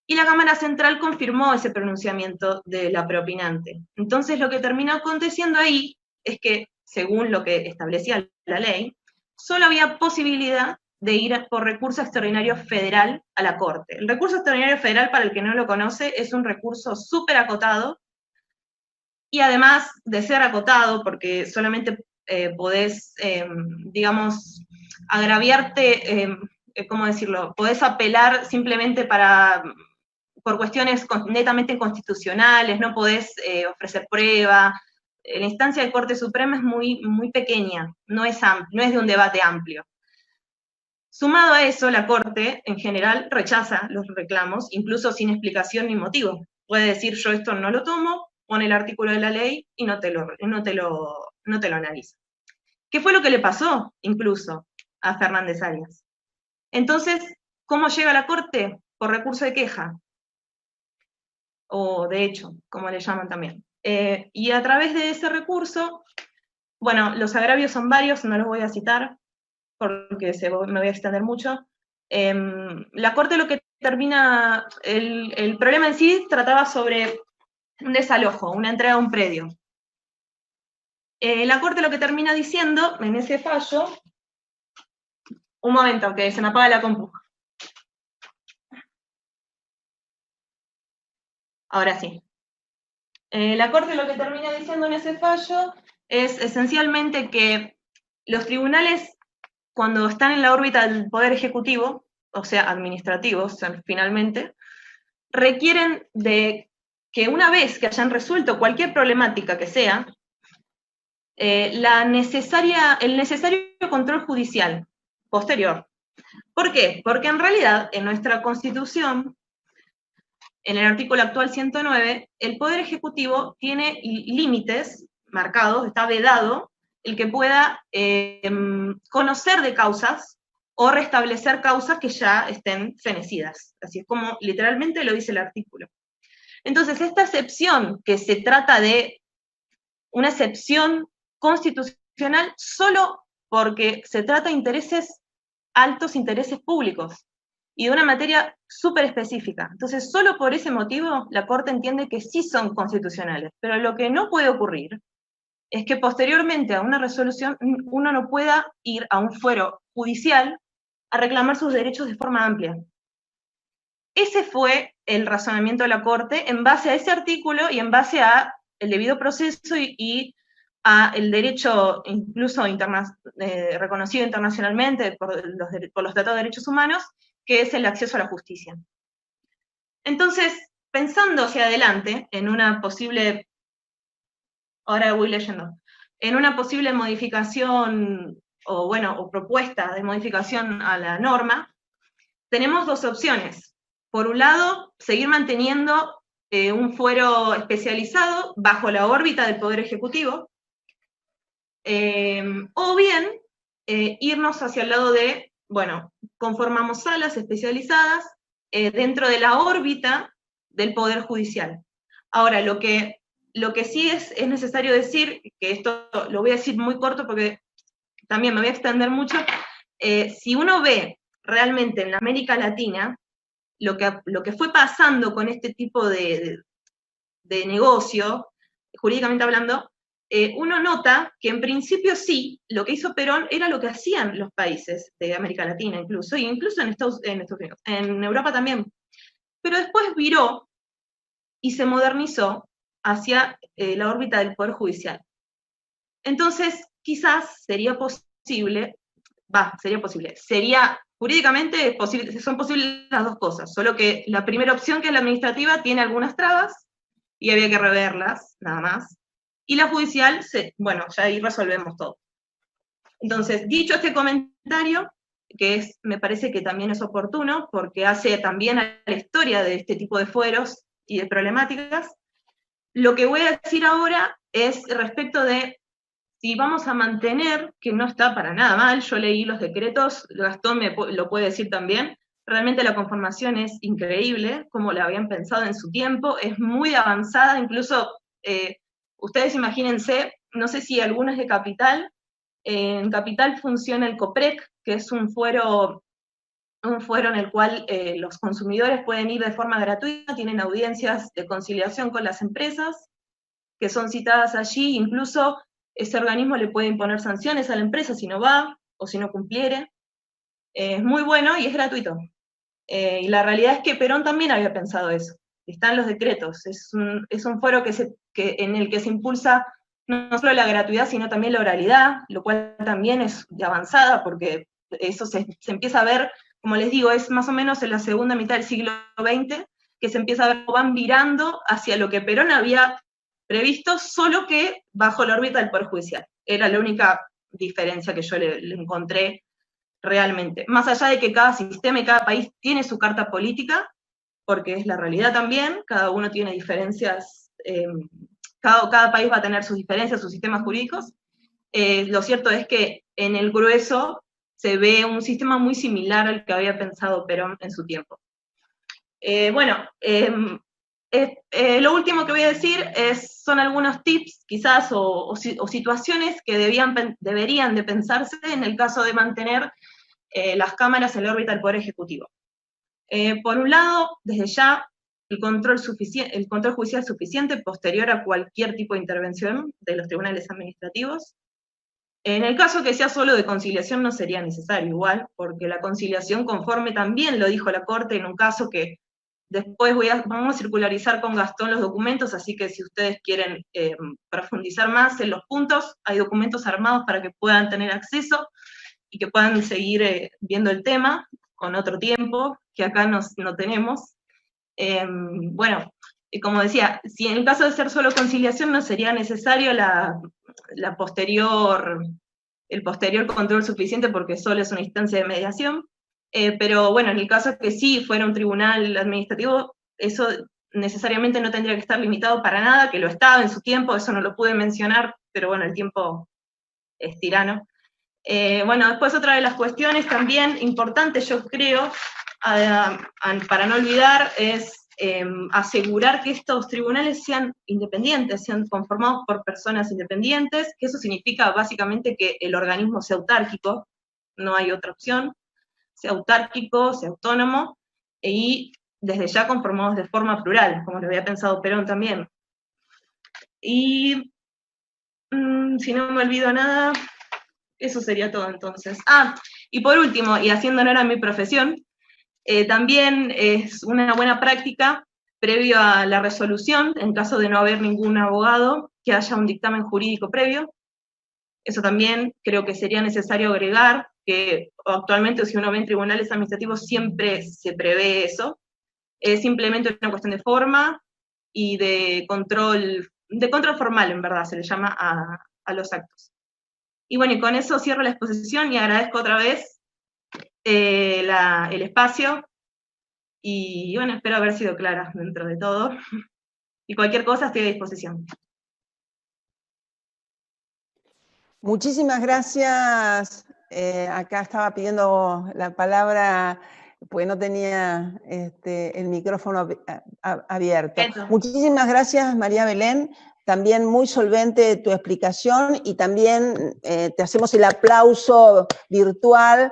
Speaker 3: Y la Cámara Central confirmó ese pronunciamiento de la preopinante. Entonces lo que terminó aconteciendo ahí es que, según lo que establecía la ley, solo había posibilidad de ir por recurso extraordinario federal a la Corte. El recurso extraordinario federal, para el que no lo conoce, es un recurso súper acotado, y además de ser acotado, porque solamente podés, digamos, agraviarte, ¿cómo decirlo? Podés apelar simplemente por cuestiones netamente inconstitucionales, no podés ofrecer prueba. La instancia de Corte Suprema es muy, muy pequeña, no es de un debate amplio. Sumado a eso, la Corte, en general, rechaza los reclamos, incluso sin explicación ni motivo. Puede decir, yo esto no lo tomo, pone el artículo de la ley y no te lo analiza. ¿Qué fue lo que le pasó, incluso, a Fernández Arias? Entonces, ¿cómo llega a la Corte? Por recurso de queja, o de hecho, como le llaman también. Y a través de ese recurso, bueno, los agravios son varios, no los voy a citar, porque me voy a extender mucho. La Corte lo que termina, el problema en sí trataba sobre un desalojo, una entrega a un predio. La Corte lo que termina diciendo en ese fallo, un momento, que se me apaga la compu. Ahora sí. La Corte lo que termina diciendo en ese fallo es esencialmente que los tribunales, cuando están en la órbita del Poder Ejecutivo, o sea, administrativos, finalmente, requieren de que una vez que hayan resuelto cualquier problemática que sea, el necesario control judicial posterior. ¿Por qué? Porque en realidad, en nuestra Constitución, en el artículo actual 109, el Poder Ejecutivo tiene límites marcados, está vedado, el que pueda conocer de causas o restablecer causas que ya estén fenecidas. Así es como literalmente lo dice el artículo. Entonces, esta excepción, que se trata de una excepción constitucional solo porque se trata de intereses, altos intereses públicos, y de una materia súper específica. Entonces, solo por ese motivo, la Corte entiende que sí son constitucionales, pero lo que no puede ocurrir es que posteriormente a una resolución uno no pueda ir a un fuero judicial a reclamar sus derechos de forma amplia. Ese fue el razonamiento de la Corte en base a ese artículo y en base a el debido proceso y a el derecho incluso reconocido internacionalmente por los tratados de derechos humanos, que es el acceso a la justicia. Entonces, pensando hacia adelante en una posible, ahora voy leyendo, en una posible modificación o propuesta de modificación a la norma, tenemos dos opciones. Por un lado, seguir manteniendo un fuero especializado bajo la órbita del Poder Ejecutivo, o bien irnos hacia el lado de, bueno, conformamos salas especializadas dentro de la órbita del Poder Judicial. Ahora, lo que Lo que sí es necesario decir, que esto lo voy a decir muy corto porque también me voy a extender mucho, si uno ve realmente en la América Latina lo que fue pasando con este tipo de negocio, jurídicamente hablando, uno nota que en principio sí, lo que hizo Perón era lo que hacían los países de América Latina incluso, e incluso en Estados Unidos, en Europa también. Pero después viró y se modernizó hacia la órbita del Poder Judicial. Entonces, quizás sería jurídicamente son posibles las dos cosas, solo que la primera opción, que es la administrativa, tiene algunas trabas, y había que reverlas, nada más. Y la judicial, bueno, ya ahí resolvemos todo. Entonces, dicho este comentario, que me parece que también es oportuno, porque hace también a la historia de este tipo de fueros y de problemáticas, lo que voy a decir ahora es respecto de si vamos a mantener, que no está para nada mal, yo leí los decretos, Gastón lo puede decir también, realmente la conformación es increíble, como la habían pensado en su tiempo, es muy avanzada, incluso ustedes imagínense, no sé si alguno es de Capital, en Capital funciona el COPREC, que es un fuero en el cual los consumidores pueden ir de forma gratuita, tienen audiencias de conciliación con las empresas, que son citadas allí, incluso ese organismo le puede imponer sanciones a la empresa si no va o si no cumpliere. Es muy bueno y es gratuito. Y la realidad es que Perón también había pensado eso. Están los decretos. Es un foro en el que se impulsa no solo la gratuidad, sino también la oralidad, lo cual también es de avanzada, porque eso se empieza a ver, como les digo, es más o menos en la segunda mitad del siglo XX, que se empieza a ver cómo van virando hacia lo que Perón había previsto, solo que bajo la órbita del Poder Judicial. Era la única diferencia que yo le encontré realmente. Más allá de que cada sistema y cada país tiene su carta política, porque es la realidad también, cada uno tiene diferencias, cada país va a tener sus diferencias, sus sistemas jurídicos. Lo cierto es que en el grueso se ve un sistema muy similar al que había pensado Perón en su tiempo. Lo último que voy a decir son algunos tips, quizás, o situaciones que deberían de pensarse en el caso de mantener las cámaras en la órbita del Poder Ejecutivo. Por un lado, desde ya, el control judicial suficiente posterior a cualquier tipo de intervención de los tribunales administrativos. En el caso que sea solo de conciliación no sería necesario igual, porque la conciliación conforme también lo dijo la Corte en un caso que después vamos a circularizar con Gastón los documentos, así que si ustedes quieren profundizar más en los puntos, hay documentos armados para que puedan tener acceso y que puedan seguir viendo el tema con otro tiempo, que acá no tenemos. Bueno, como decía, si en el caso de ser solo conciliación no sería necesario el posterior control suficiente porque solo es una instancia de mediación, pero bueno, en el caso que sí fuera un tribunal administrativo, eso necesariamente no tendría que estar limitado para nada, que lo estaba en su tiempo, eso no lo pude mencionar, pero bueno, el tiempo es tirano. Bueno, después otra de las cuestiones también importantes, yo creo, para no olvidar, es asegurar que estos tribunales sean independientes, sean conformados por personas independientes, que eso significa básicamente que el organismo sea autárquico, no hay otra opción, sea autárquico, sea autónomo, y desde ya conformados de forma plural, como lo había pensado Perón también. Y si no me olvido nada, eso sería todo entonces. Y por último, y haciendo honor a mi profesión, también es una buena práctica, previo a la resolución, en caso de no haber ningún abogado, que haya un dictamen jurídico previo. Eso también creo que sería necesario agregar, que actualmente si uno ve en tribunales administrativos siempre se prevé eso. Es simplemente una cuestión de forma y de control formal, en verdad, se le llama a los actos. Y bueno, y con eso cierro la exposición y agradezco otra vez el espacio, y bueno, espero haber sido clara dentro de todo, y cualquier cosa estoy a disposición.
Speaker 1: Muchísimas gracias. Acá estaba pidiendo la palabra porque no tenía el micrófono abierto.
Speaker 3: Eso.
Speaker 1: Muchísimas gracias, María Belén. también muy solvente tu explicación y también te hacemos el aplauso virtual,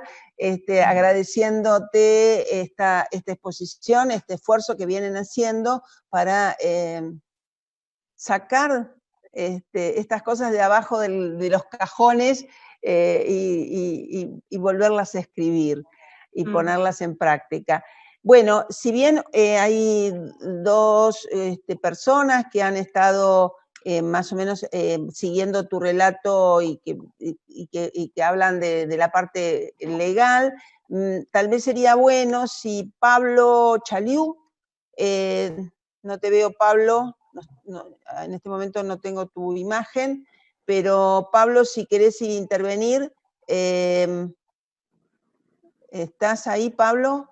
Speaker 1: agradeciéndote esta exposición, este esfuerzo que vienen haciendo para sacar estas cosas de abajo de los cajones y volverlas a escribir y ponerlas en práctica. Bueno, si bien hay dos personas que han estado más o menos siguiendo tu relato y que hablan de la parte legal, tal vez sería bueno si Pablo Chaliú, no te veo, Pablo, en este momento no tengo tu imagen, pero Pablo, si querés intervenir, ¿estás ahí, Pablo?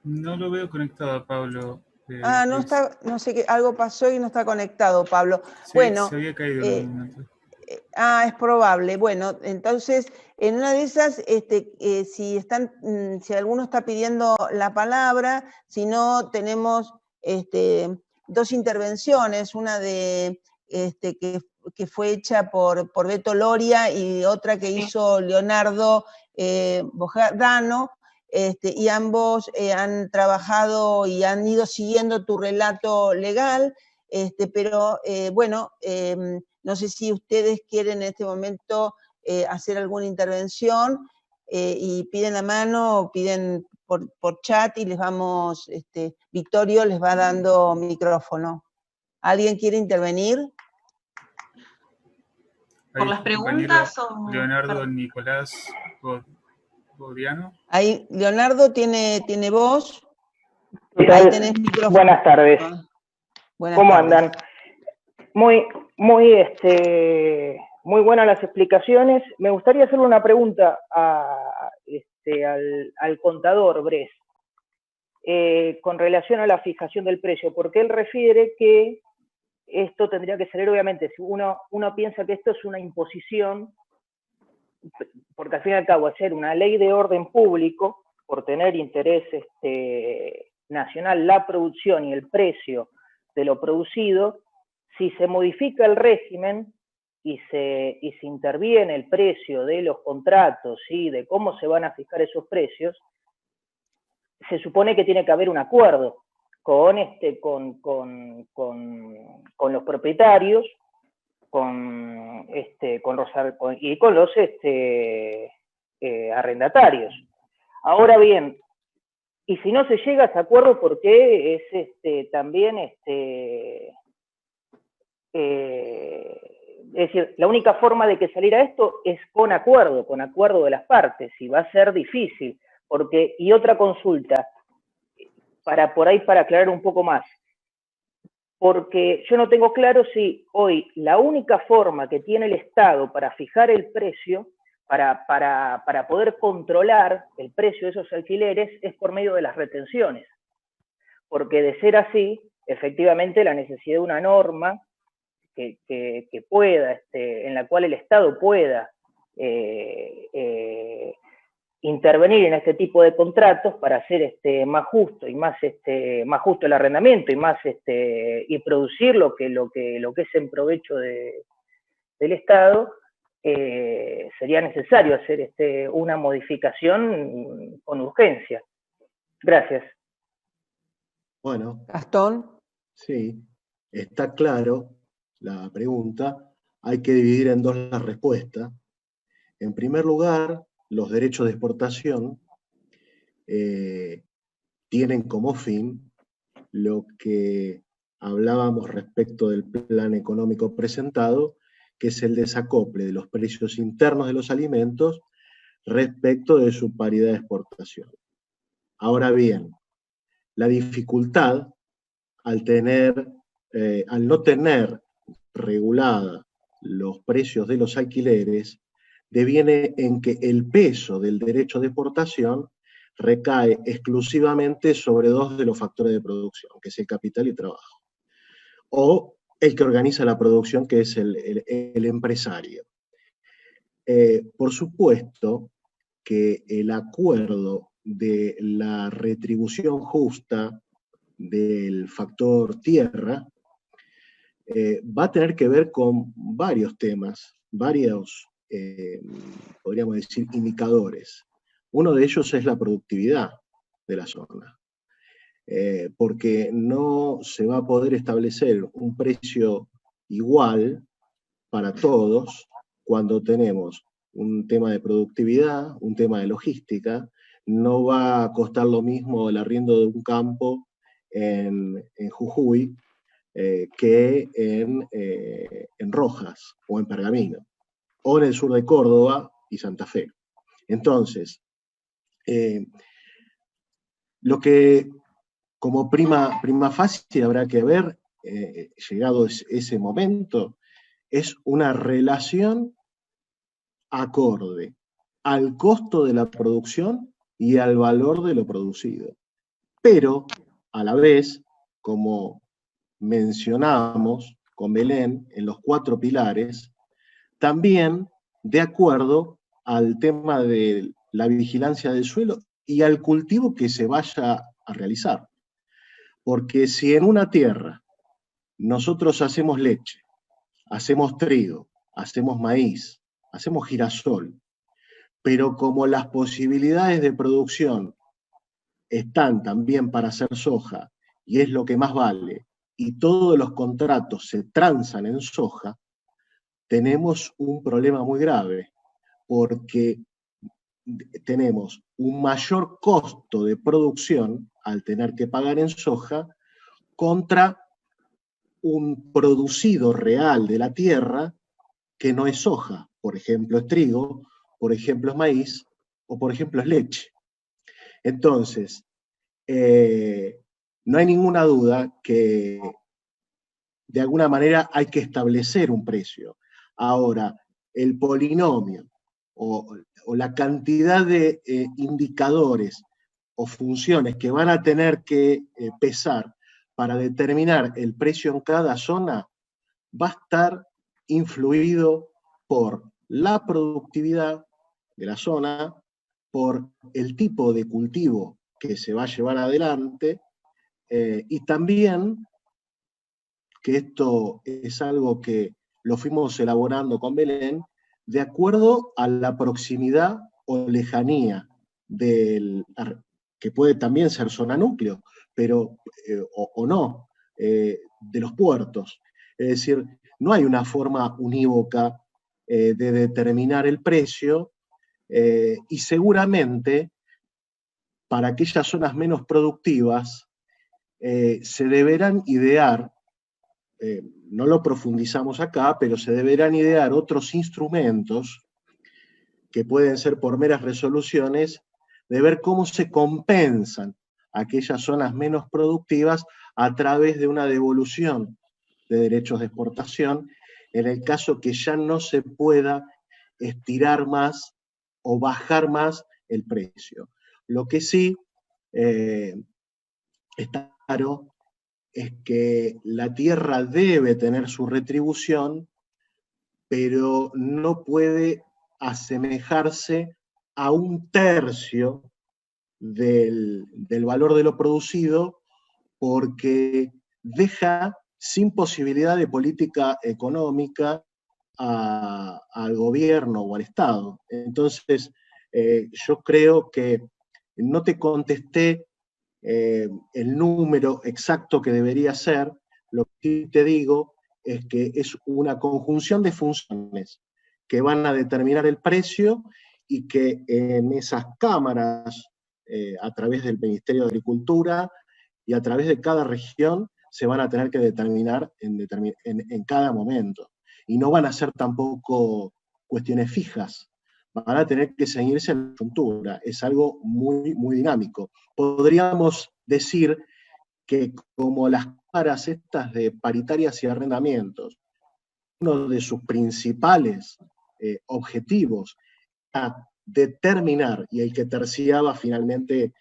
Speaker 4: No lo veo conectado, Pablo.
Speaker 1: No está, no sé qué, algo pasó y no está conectado, Pablo.
Speaker 4: Sí,
Speaker 1: bueno,
Speaker 4: se había caído en un momento.
Speaker 1: Es probable. Bueno, entonces, en una de esas, si alguno está pidiendo la palabra, si no, tenemos dos intervenciones, una de que fue hecha por Beto Loria y otra que hizo Leonardo Bojardano, y ambos han trabajado y han ido siguiendo tu relato legal, pero bueno, no sé si ustedes quieren en este momento hacer alguna intervención y piden la mano o piden por chat y les vamos, Victorio les va dando micrófono. ¿Alguien quiere intervenir?
Speaker 3: ¿Por las preguntas o...?
Speaker 4: Leonardo
Speaker 3: Perdón.
Speaker 4: Nicolás Godiano.
Speaker 1: Ahí, Leonardo tiene voz.
Speaker 5: Ahí tenés micrófono. Buenas tardes.
Speaker 1: Buenas
Speaker 5: ¿Cómo
Speaker 1: tardes.
Speaker 5: andan? Muy buenas las explicaciones. Me gustaría hacerle una pregunta al contador Bres, con relación a la fijación del precio, porque él refiere que esto tendría que salir, obviamente, si uno piensa que esto es una imposición, porque al fin y al cabo, hacer una ley de orden público, por tener interés nacional, la producción y el precio de lo producido, si se modifica el régimen y se interviene el precio de los contratos y de cómo se van a fijar esos precios, se supone que tiene que haber un acuerdo con los propietarios, con los arrendatarios. Ahora bien, y si no se llega a ese acuerdo, porque es también es decir, la única forma de que saliera esto es con acuerdo de las partes, y va a ser difícil, porque, y otra consulta, para aclarar un poco más, porque yo no tengo claro si hoy la única forma que tiene el Estado para fijar el precio, para poder controlar el precio de esos alquileres, es por medio de las retenciones, porque de ser así, efectivamente la necesidad de una norma que pueda, en la cual el Estado pueda intervenir en este tipo de contratos para hacer más justo y más justo el arrendamiento y más y producir lo que es en provecho del Estado, sería necesario hacer una modificación con urgencia. Gracias.
Speaker 2: Bueno,
Speaker 1: Gastón.
Speaker 2: Sí, está claro la pregunta. Hay que dividir en dos la respuesta. En primer lugar, los derechos de exportación tienen como fin lo que hablábamos respecto del plan económico presentado, que es el desacople de los precios internos de los alimentos respecto de su paridad de exportación. Ahora bien, la dificultad al no tener regulada los precios de los alquileres, deviene en que el peso del derecho de exportación recae exclusivamente sobre dos de los factores de producción, que es el capital y trabajo, o el que organiza la producción, que es el empresario. Por supuesto que el acuerdo de la retribución justa del factor tierra va a tener que ver con varios temas, varios, podríamos decir, indicadores. Uno de ellos es la productividad de la zona, porque no se va a poder establecer un precio igual para todos cuando tenemos un tema de productividad, un tema de logística. No va a costar lo mismo el arriendo de un campo en Jujuy que en Rojas o en Pergamino, o en el sur de Córdoba y Santa Fe. Entonces, lo que como prima facie habrá que ver, llegado ese momento, es una relación acorde al costo de la producción y al valor de lo producido. Pero, a la vez, como mencionamos con Belén en los 4 pilares, también de acuerdo al tema de la vigilancia del suelo y al cultivo que se vaya a realizar. Porque si en una tierra nosotros hacemos leche, hacemos trigo, hacemos maíz, hacemos girasol, pero como las posibilidades de producción están también para hacer soja, y es lo que más vale, y todos los contratos se transan en soja, tenemos un problema muy grave, porque tenemos un mayor costo de producción al tener que pagar en soja contra un producido real de la tierra que no es soja. Por ejemplo, es trigo, por ejemplo, es maíz, o por ejemplo, es leche. Entonces, no hay ninguna duda que de alguna manera hay que establecer un precio. Ahora, el polinomio o la cantidad de indicadores o funciones que van a tener que pesar para determinar el precio en cada zona va a estar influido por la productividad de la zona, por el tipo de cultivo que se va a llevar adelante, y también, que esto es algo que lo fuimos elaborando con Belén, de acuerdo a la proximidad o lejanía que puede también ser zona núcleo, pero, o no, de los puertos. Es decir, no hay una forma unívoca de determinar el precio, y seguramente para aquellas zonas menos productivas se deberán idear, no lo profundizamos acá, pero se deberán idear otros instrumentos que pueden ser por meras resoluciones, de ver cómo se compensan aquellas zonas menos productivas a través de una devolución de derechos de exportación, en el caso que ya no se pueda estirar más o bajar más el precio. Lo que sí está claro es que la tierra debe tener su retribución, pero no puede asemejarse a 1/3 del valor de lo producido, porque deja sin posibilidad de política económica al gobierno o al Estado. Entonces, yo creo que no te contesté el número exacto que debería ser. Lo que te digo es que es una conjunción de funciones que van a determinar el precio, y que en esas cámaras, a través del Ministerio de Agricultura y a través de cada región, se van a tener que determinar en cada momento. Y no van a ser tampoco cuestiones fijas, van a tener que seguirse en la coyuntura. Es algo muy, muy dinámico. Podríamos decir que como las cámaras estas de paritarias y arrendamientos, uno de sus principales objetivos era determinar, y el que terciaba finalmente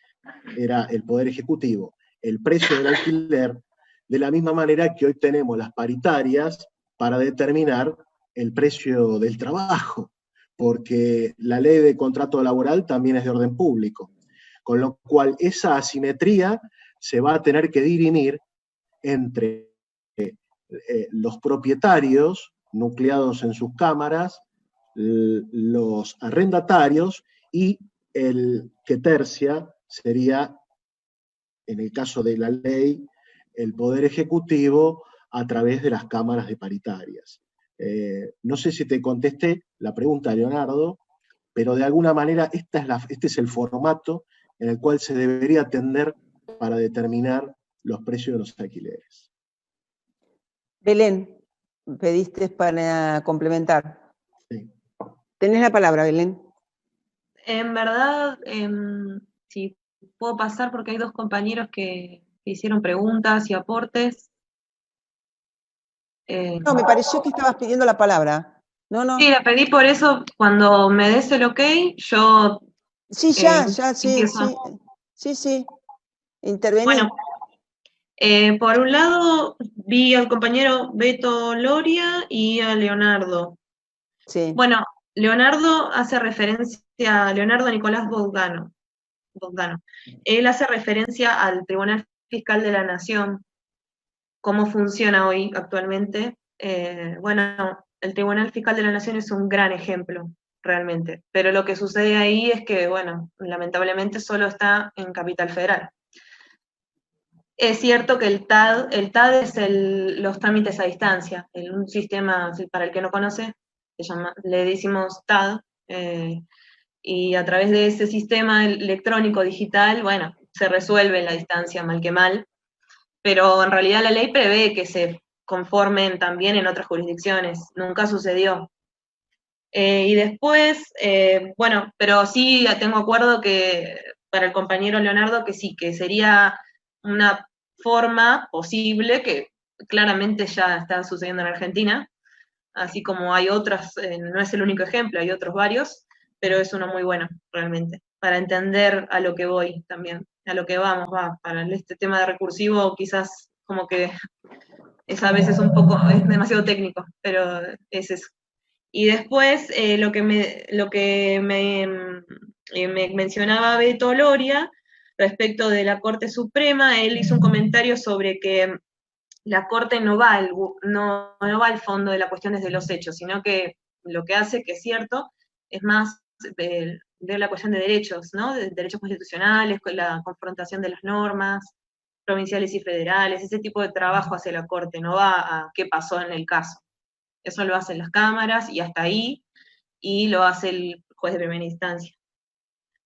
Speaker 2: era el Poder Ejecutivo, el precio del alquiler, de la misma manera que hoy tenemos las paritarias para determinar el precio del trabajo, porque la ley de contrato laboral también es de orden público, con lo cual esa asimetría se va a tener que dirimir entre los propietarios nucleados en sus cámaras, los arrendatarios, y el que tercia sería, en el caso de la ley, el Poder Ejecutivo a través de las cámaras de paritarias. No sé si te contesté la pregunta, Leonardo, pero de alguna manera este es el formato en el cual se debería atender para determinar los precios de los alquileres.
Speaker 1: Belén, pediste para complementar.
Speaker 2: Sí.
Speaker 1: Tenés la palabra, Belén.
Speaker 3: En verdad, sí, puedo pasar porque hay dos compañeros que hicieron preguntas y aportes.
Speaker 1: No, me pareció que estabas pidiendo la palabra. No, no.
Speaker 3: Sí, la pedí por eso, cuando me des el ok, yo
Speaker 1: Sí, ya, sí,
Speaker 3: empiezo.
Speaker 1: sí. Intervení.
Speaker 3: Bueno, por un lado vi al compañero Beto Loria y a Leonardo.
Speaker 1: Sí.
Speaker 3: Bueno, Leonardo hace referencia a Leonardo Nicolás Bogdano. Él hace referencia al Tribunal Fiscal de la Nación, cómo funciona hoy actualmente. Bueno, el Tribunal Fiscal de la Nación es un gran ejemplo, realmente, pero lo que sucede ahí es que, bueno, lamentablemente solo está en Capital Federal. Es cierto que el TAD es los trámites a distancia, un sistema, para el que no conoce, le decimos TAD, y a través de ese sistema electrónico digital, bueno, se resuelve la distancia mal que mal, pero en realidad la ley prevé que se conformen también en otras jurisdicciones, nunca sucedió. Y después, bueno, pero sí tengo acuerdo que para el compañero Leonardo que sí, que sería una forma posible que claramente ya está sucediendo en Argentina, así como hay otras, no es el único ejemplo, hay otros varios, pero es uno muy bueno realmente, para entender a lo que voy también, a lo que vamos, para este tema de recursivo quizás como que es a veces es demasiado técnico, pero es eso. Y después lo que me mencionaba Beto Loria respecto de la Corte Suprema, él hizo un comentario sobre que la Corte no va al fondo de las cuestiones de los hechos, sino que lo que hace, que es cierto, es más ver la cuestión de derechos, ¿no? De derechos constitucionales, con la confrontación de las normas provinciales y federales, ese tipo de trabajo hacia la Corte, no va a qué pasó en el caso. Eso lo hacen las cámaras y hasta ahí, y lo hace el juez de primera instancia.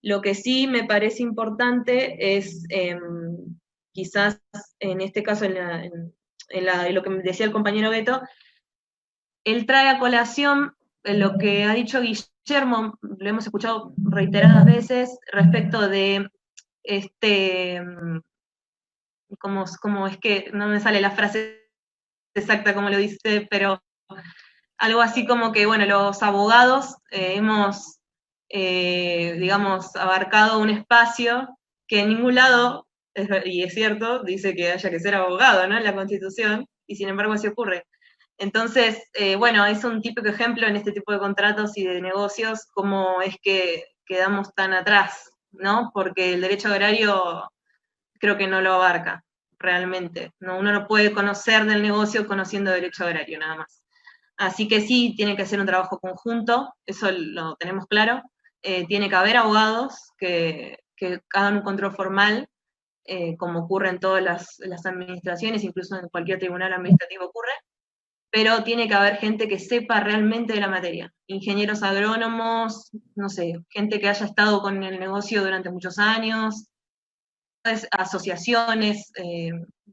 Speaker 3: Lo que sí me parece importante es, quizás en este caso, en lo que decía el compañero Beto, él trae a colación lo que ha dicho Guillermo, lo hemos escuchado reiteradas veces, respecto de como es que no me sale la frase exacta como lo dice, pero algo así como que, bueno, los abogados hemos, digamos, abarcado un espacio que en ningún lado, y es cierto, dice que haya que ser abogado, ¿no? En la Constitución, y sin embargo así ocurre. Entonces, bueno, es un típico ejemplo en este tipo de contratos y de negocios, cómo es que quedamos tan atrás, ¿no? Porque el derecho agrario creo que no lo abarca realmente. No, uno no puede conocer del negocio conociendo derecho agrario, nada más. Así que sí, tiene que ser un trabajo conjunto, eso lo tenemos claro. Tiene que haber abogados que hagan un control formal, como ocurre en todas las administraciones, incluso en cualquier tribunal administrativo ocurre, pero tiene que haber gente que sepa realmente de la materia. Ingenieros agrónomos, no sé, gente que haya estado con el negocio durante muchos años, asociaciones,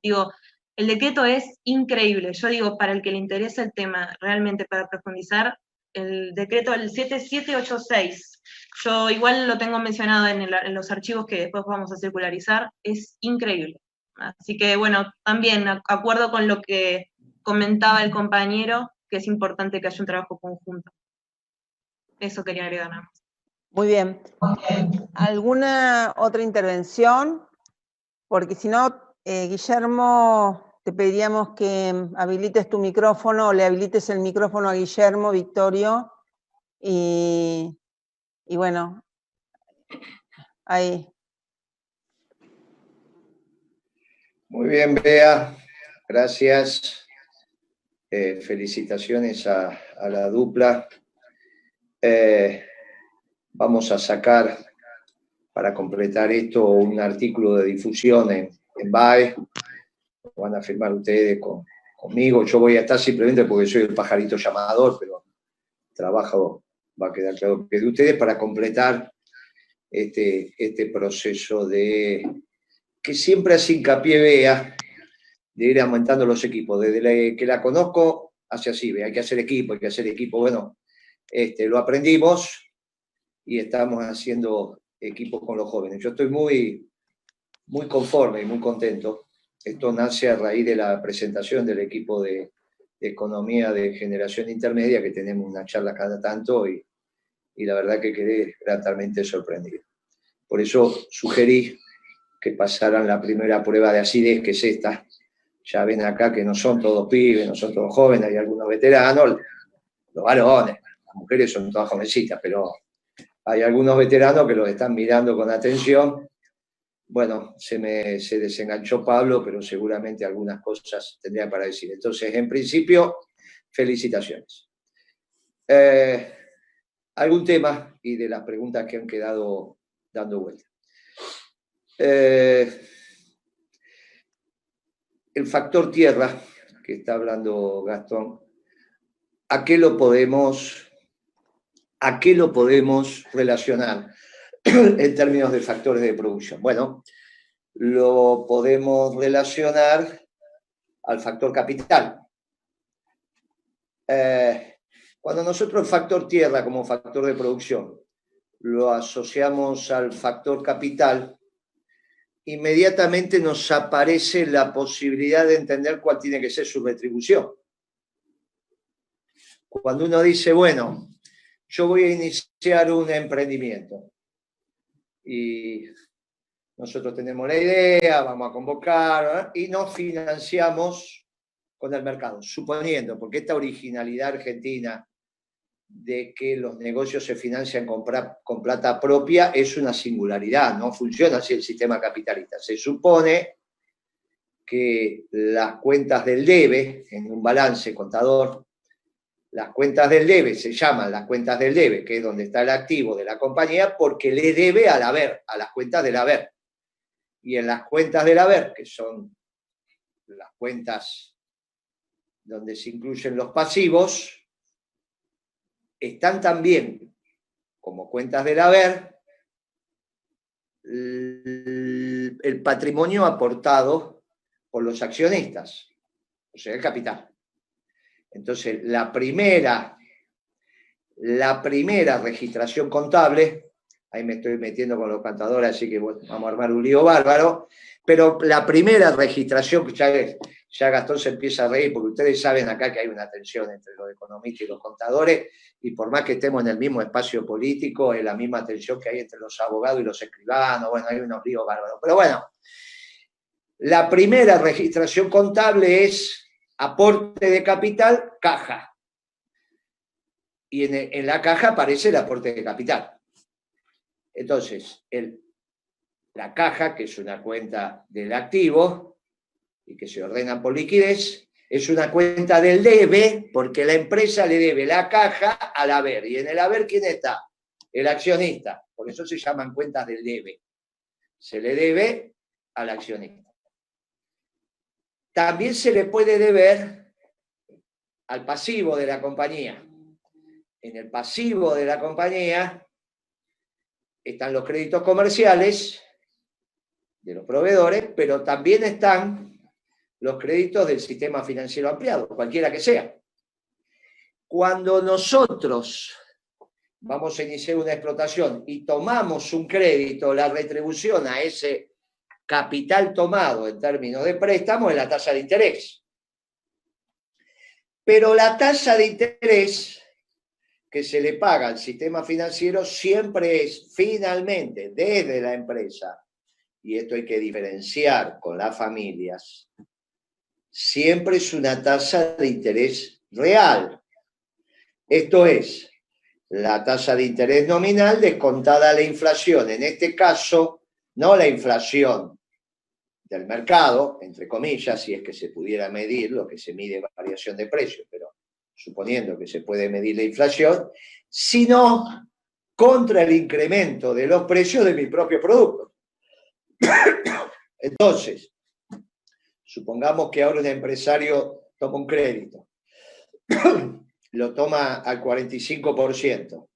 Speaker 3: digo, el decreto es increíble. Yo digo, para el que le interesa el tema realmente para profundizar, el decreto del 7786, yo igual lo tengo mencionado en los archivos que después vamos a circularizar, es increíble. Así que bueno, también acuerdo con lo que comentaba el compañero, que es importante que haya un trabajo conjunto. Eso quería agregar nada más.
Speaker 1: Muy bien. ¿Alguna otra intervención? Porque si no, Guillermo, te pediríamos que habilites tu micrófono o le habilites el micrófono a Guillermo, Victorio, y bueno, ahí.
Speaker 6: Muy bien, Bea, gracias. Felicitaciones a la dupla. Vamos a sacar, para completar esto, un artículo de difusión en BAE. Lo van a firmar ustedes conmigo. Yo voy a estar simplemente porque soy el pajarito llamador, pero el trabajo va a quedar claro que es de ustedes para completar este proceso de que siempre hace hincapié Bea, de ir aumentando los equipos. Desde que la conozco, hace así, hay que hacer equipo, hay que hacer equipo. Bueno, lo aprendimos y estamos haciendo equipos con los jóvenes. Yo estoy muy, muy conforme y muy contento. Esto nace a raíz de la presentación del equipo de economía de generación intermedia, que tenemos una charla cada tanto y la verdad que quedé gratamente sorprendido. Por eso sugerí que pasaran la primera prueba de acidez, que es esta. Ya ven acá que no son todos pibes, no son todos jóvenes, hay algunos veteranos, los varones, las mujeres son todas jovencitas, pero hay algunos veteranos que los están mirando con atención. Bueno, se desenganchó Pablo, pero seguramente algunas cosas tendría para decir. Entonces, en principio, felicitaciones. Algún tema y de las preguntas que han quedado dando vuelta. El factor tierra, que está hablando Gastón, ¿a qué lo podemos relacionar en términos de factores de producción? Bueno, lo podemos relacionar al factor capital. Cuando nosotros el factor tierra como factor de producción lo asociamos al factor capital, inmediatamente nos aparece la posibilidad de entender cuál tiene que ser su retribución. Cuando uno dice, bueno, yo voy a iniciar un emprendimiento y nosotros tenemos la idea, vamos a convocar y nos financiamos con el mercado, suponiendo, porque esta originalidad argentina de que los negocios se financian con plata propia es una singularidad, no funciona así el sistema capitalista. Se supone que las cuentas del debe, en un balance contador, las cuentas del debe se llaman las cuentas del debe, que es donde está el activo de la compañía, porque le debe al haber, a las cuentas del haber. Y en las cuentas del haber, que son las cuentas donde se incluyen los pasivos, están también como cuentas del haber el patrimonio aportado por los accionistas, o sea, el capital. Entonces, la primera registración contable, ahí me estoy metiendo con los contadores, así que bueno, vamos a armar un lío bárbaro, pero la primera registración, ya Gastón se empieza a reír, porque ustedes saben acá que hay una tensión entre los economistas y los contadores, y por más que estemos en el mismo espacio político, es la misma tensión que hay entre los abogados y los escribanos, bueno, hay unos líos bárbaros. Pero bueno, la primera registración contable es aporte de capital, caja. Y en la caja aparece el aporte de capital. Entonces, la caja, que es una cuenta del activo y que se ordena por liquidez, es una cuenta del debe, porque la empresa le debe la caja al haber. Y en el haber, ¿quién está? El accionista. Por eso se llaman cuentas del debe. Se le debe al accionista. También se le puede deber al pasivo de la compañía. En el pasivo de la compañía están los créditos comerciales de los proveedores, pero también están los créditos del sistema financiero ampliado, cualquiera que sea. Cuando nosotros vamos a iniciar una explotación y tomamos un crédito, la retribución a ese capital tomado en términos de préstamo es la tasa de interés. Pero la tasa de interés que se le paga al sistema financiero siempre es finalmente desde la empresa, y esto hay que diferenciar con las familias, siempre es una tasa de interés real. Esto es, la tasa de interés nominal descontada la inflación. En este caso, no la inflación del mercado, entre comillas, si es que se pudiera medir lo que se mide en variación de precios, pero suponiendo que se puede medir la inflación, sino contra el incremento de los precios de mi propio producto. Entonces, supongamos que ahora un empresario toma un crédito, lo toma al 45%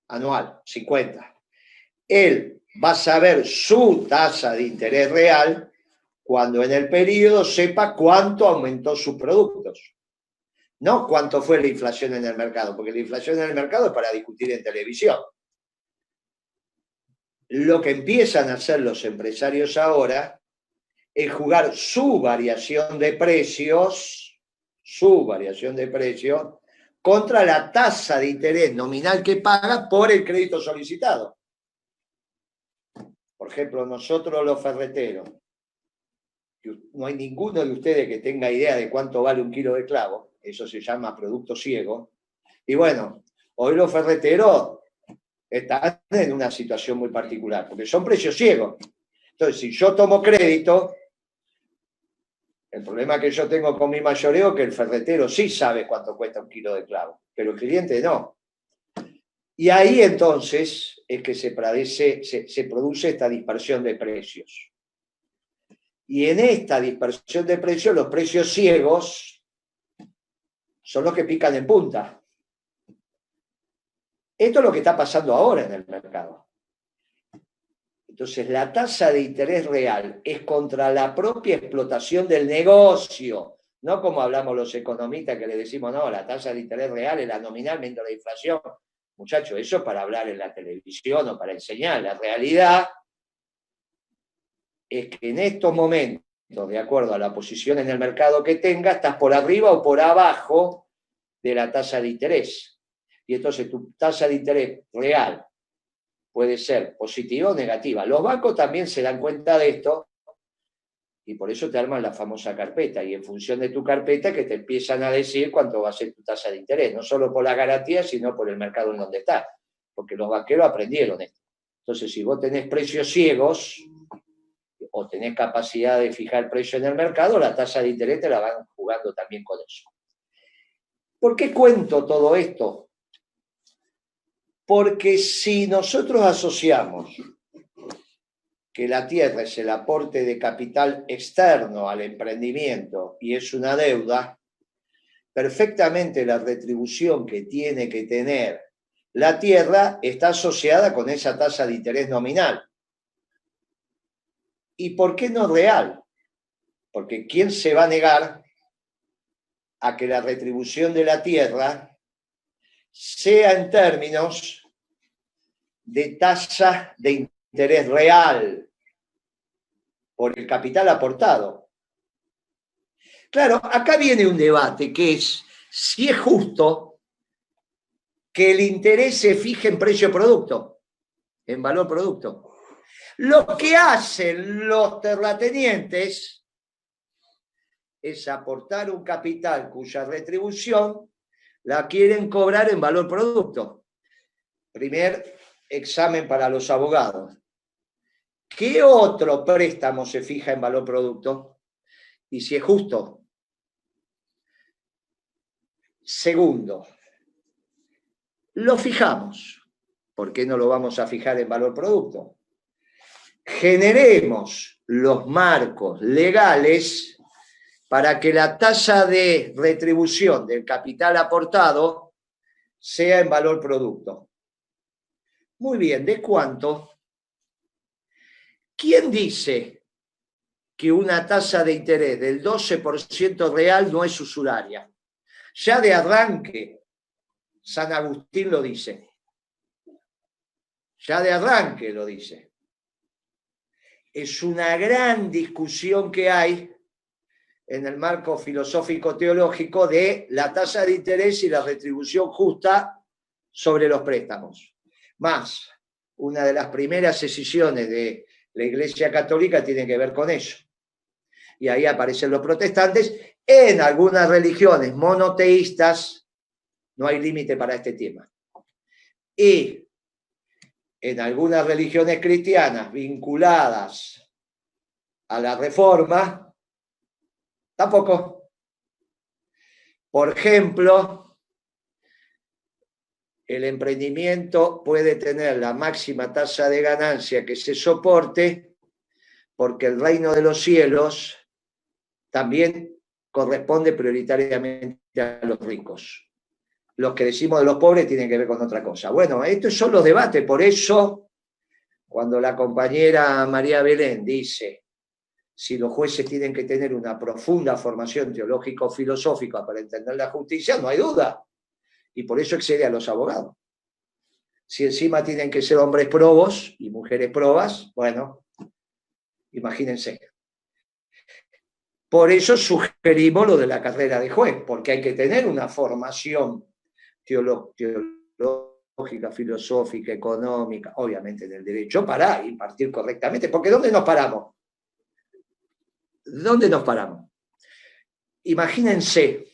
Speaker 6: anual, 50%. Él va a saber su tasa de interés real cuando en el periodo sepa cuánto aumentó sus productos. No cuánto fue la inflación en el mercado, porque la inflación en el mercado es para discutir en televisión. Lo que empiezan a hacer los empresarios ahora es jugar su variación de precios contra la tasa de interés nominal que paga por el crédito solicitado. Por ejemplo, nosotros los ferreteros, no hay ninguno de ustedes que tenga idea de cuánto vale un kilo de clavo, eso se llama producto ciego, y bueno, hoy los ferreteros están en una situación muy particular, porque son precios ciegos. Entonces, si yo tomo crédito, el problema que yo tengo con mi mayoreo es que el ferretero sí sabe cuánto cuesta un kilo de clavo, pero el cliente no. Y ahí entonces es que se produce esta dispersión de precios. Y en esta dispersión de precios, los precios ciegos son los que pican en punta. Esto es lo que está pasando ahora en el mercado. Entonces, la tasa de interés real es contra la propia explotación del negocio, no como hablamos los economistas que le decimos, no, la tasa de interés real es la nominal menos la inflación. Muchachos, eso es para hablar en la televisión o para enseñar. La realidad es que en estos momentos, de acuerdo a la posición en el mercado que tengas, estás por arriba o por abajo de la tasa de interés. Y entonces tu tasa de interés real puede ser positiva o negativa. Los bancos también se dan cuenta de esto y por eso te arman la famosa carpeta. Y en función de tu carpeta que te empiezan a decir cuánto va a ser tu tasa de interés, no solo por la garantía, sino por el mercado en donde estás. Porque los banqueros aprendieron esto. Entonces, si vos tenés precios ciegos o tenés capacidad de fijar el precio en el mercado, la tasa de interés te la van jugando también con eso. ¿Por qué cuento todo esto? Porque si nosotros asociamos que la tierra es el aporte de capital externo al emprendimiento y es una deuda, perfectamente la retribución que tiene que tener la tierra está asociada con esa tasa de interés nominal. ¿Y por qué no real? Porque ¿quién se va a negar a que la retribución de la tierra sea en términos de tasa de interés real por el capital aportado? Claro, acá viene un debate que es si es justo que el interés se fije en precio producto, en valor producto. Lo que hacen los terratenientes es aportar un capital cuya retribución la quieren cobrar en valor producto. Primer examen para los abogados. ¿Qué otro préstamo se fija en valor producto? Y si es justo. Segundo, lo fijamos. ¿Por qué no lo vamos a fijar en valor producto? Generemos los marcos legales para que la tasa de retribución del capital aportado sea en valor producto. Muy bien, ¿de cuánto? ¿Quién dice que una tasa de interés del 12% real no es usuraria? Ya de arranque, San Agustín lo dice. Ya de arranque lo dice. Es una gran discusión que hay en el marco filosófico-teológico de la tasa de interés y la retribución justa sobre los préstamos. Más, una de las primeras decisiones de la Iglesia Católica tiene que ver con eso. Y ahí aparecen los protestantes. En algunas religiones monoteístas no hay límite para este tema. Y en algunas religiones cristianas vinculadas a la reforma, tampoco. Por ejemplo, el emprendimiento puede tener la máxima tasa de ganancia que se soporte porque el reino de los cielos también corresponde prioritariamente a los ricos. Los que decimos de los pobres tienen que ver con otra cosa. Bueno, estos son los debates, por eso cuando la compañera María Belén dice si los jueces tienen que tener una profunda formación teológico-filosófica para entender la justicia, no hay duda. Y por eso excede a los abogados. Si encima tienen que ser hombres probos y mujeres probas, bueno, imagínense. Por eso sugerimos lo de la carrera de juez, porque hay que tener una formación teológica, filosófica, económica, obviamente en el derecho, para impartir correctamente. Porque ¿dónde nos paramos? ¿Dónde nos paramos? Imagínense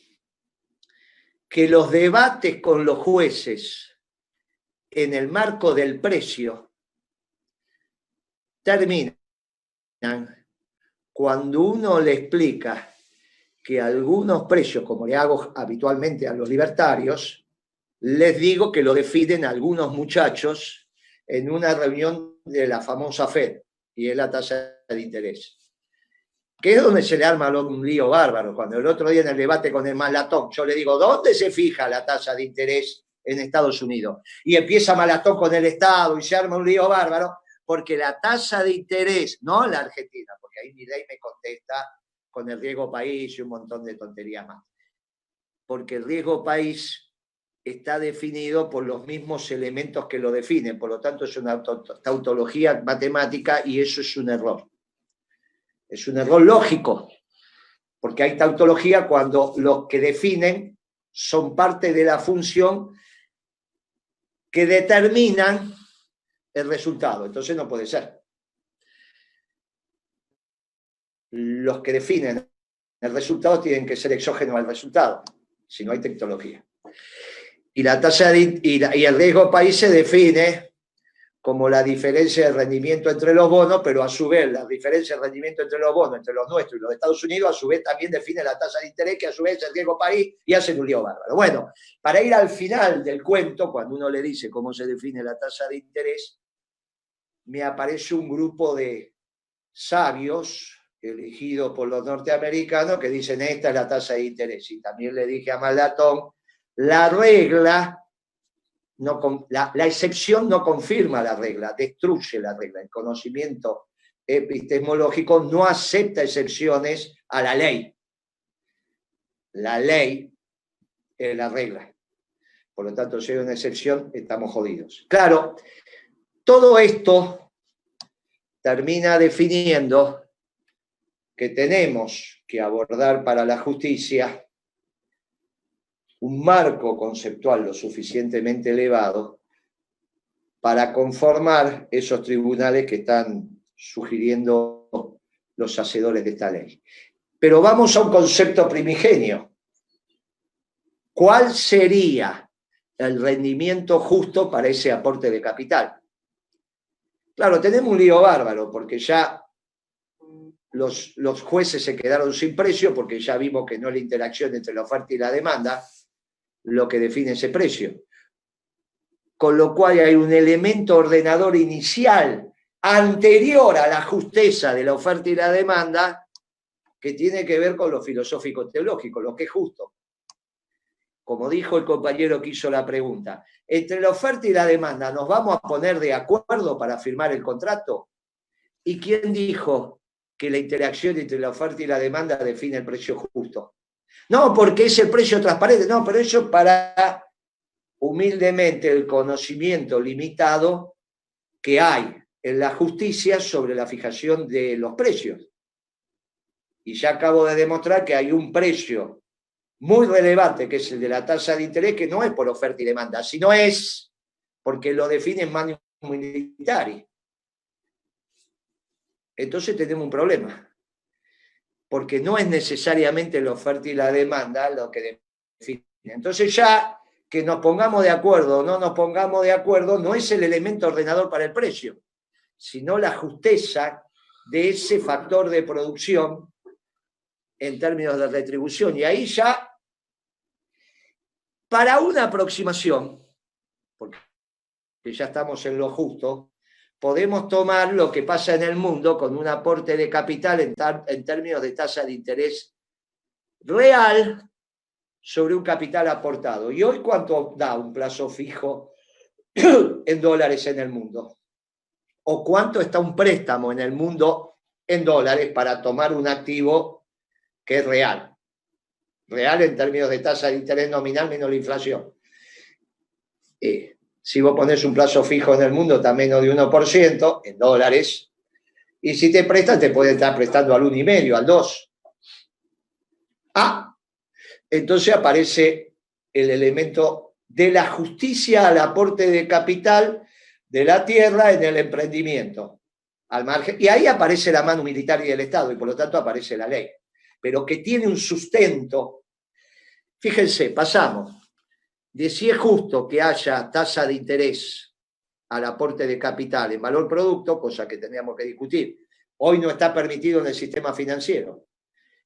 Speaker 6: que los debates con los jueces en el marco del precio terminan cuando uno le explica que algunos precios, como le hago habitualmente a los libertarios, les digo que lo definen algunos muchachos en una reunión de la famosa FED, y es la tasa de interés. Que es donde se le arma un lío bárbaro. Cuando el otro día en el debate con el Malatón, yo le digo, ¿dónde se fija la tasa de interés en Estados Unidos? Y empieza Malatón con el Estado y se arma un lío bárbaro, porque la tasa de interés, no la Argentina, porque ahí Milei me contesta con el riesgo país y un montón de tonterías más. Porque el riesgo país está definido por los mismos elementos que lo definen, por lo tanto es una tautología matemática y eso es un error. Es un error lógico, porque hay tautología cuando los que definen son parte de la función que determinan el resultado. Entonces no puede ser. Los que definen el resultado tienen que ser exógenos al resultado, si no hay tautología. Y la tasa y el riesgo país se define como la diferencia de rendimiento entre los bonos, pero a su vez la diferencia de rendimiento entre los bonos, entre los nuestros y los de Estados Unidos, a su vez también define la tasa de interés, que a su vez es el riesgo país, y hacen un lío bárbaro. Bueno, para ir al final del cuento, cuando uno le dice cómo se define la tasa de interés, me aparece un grupo de sabios, elegidos por los norteamericanos, que dicen esta es la tasa de interés. Y también le dije a Malatón, la regla... la excepción no confirma la regla, destruye la regla. El conocimiento epistemológico no acepta excepciones a la ley. La ley es la regla. Por lo tanto, si hay una excepción, estamos jodidos. Claro, todo esto termina definiendo que tenemos que abordar para la justicia un marco conceptual lo suficientemente elevado para conformar esos tribunales que están sugiriendo los hacedores de esta ley. Pero vamos a un concepto primigenio. ¿Cuál sería el rendimiento justo para ese aporte de capital? Claro, tenemos un lío bárbaro, porque ya los jueces se quedaron sin precio, porque ya vimos que no es la interacción entre la oferta y la demanda lo que define ese precio. Con lo cual hay un elemento ordenador inicial anterior a la justeza de la oferta y la demanda que tiene que ver con lo filosófico teológico, lo que es justo. Como dijo el compañero que hizo la pregunta, entre la oferta y la demanda, ¿nos vamos a poner de acuerdo para firmar el contrato? ¿Y quién dijo que la interacción entre la oferta y la demanda define el precio justo? No, porque es el precio transparente. No, pero eso para, humildemente, el conocimiento limitado que hay en la justicia sobre la fijación de los precios. Y ya acabo de demostrar que hay un precio muy relevante, que es el de la tasa de interés, que no es por oferta y demanda, sino es porque lo define Manuel Militari. Entonces tenemos un problema. Porque no es necesariamente la oferta y la demanda lo que define. Entonces ya que nos pongamos de acuerdo o no nos pongamos de acuerdo, no es el elemento ordenador para el precio, sino la justeza de ese factor de producción en términos de retribución. Y ahí ya, para una aproximación, porque ya estamos en lo justo, podemos tomar lo que pasa en el mundo con un aporte de capital en términos de tasa de interés real sobre un capital aportado. ¿Y hoy cuánto da un plazo fijo en dólares en el mundo? ¿O cuánto está un préstamo en el mundo en dólares para tomar un activo que es real? Real en términos de tasa de interés nominal menos la inflación. Si vos ponés un plazo fijo en el mundo está menos de 1% en dólares, y si te prestan, te pueden estar prestando al 1,5%, al 2%. Entonces aparece el elemento de la justicia al aporte de capital de la tierra en el emprendimiento, al margen, y ahí aparece la mano militar y del Estado, y por lo tanto aparece la ley, pero que tiene un sustento. Fíjense, pasamos de si es justo que haya tasa de interés al aporte de capital en valor producto, cosa que tendríamos que discutir. Hoy no está permitido en el sistema financiero.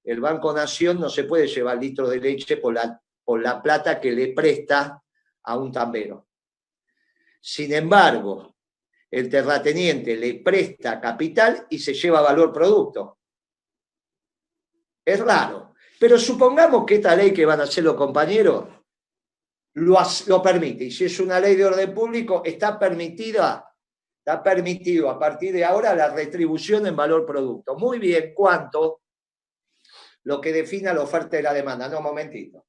Speaker 6: El Banco Nación no se puede llevar litros de leche por la plata que le presta a un tambero. Sin embargo, el terrateniente le presta capital y se lleva valor producto. Es raro. Pero supongamos que esta ley que van a hacer los compañeros lo permite. Y si es una ley de orden público, está permitido a partir de ahora la retribución en valor producto. Muy bien, ¿cuánto? Lo que defina la oferta y la demanda. No, un momentito.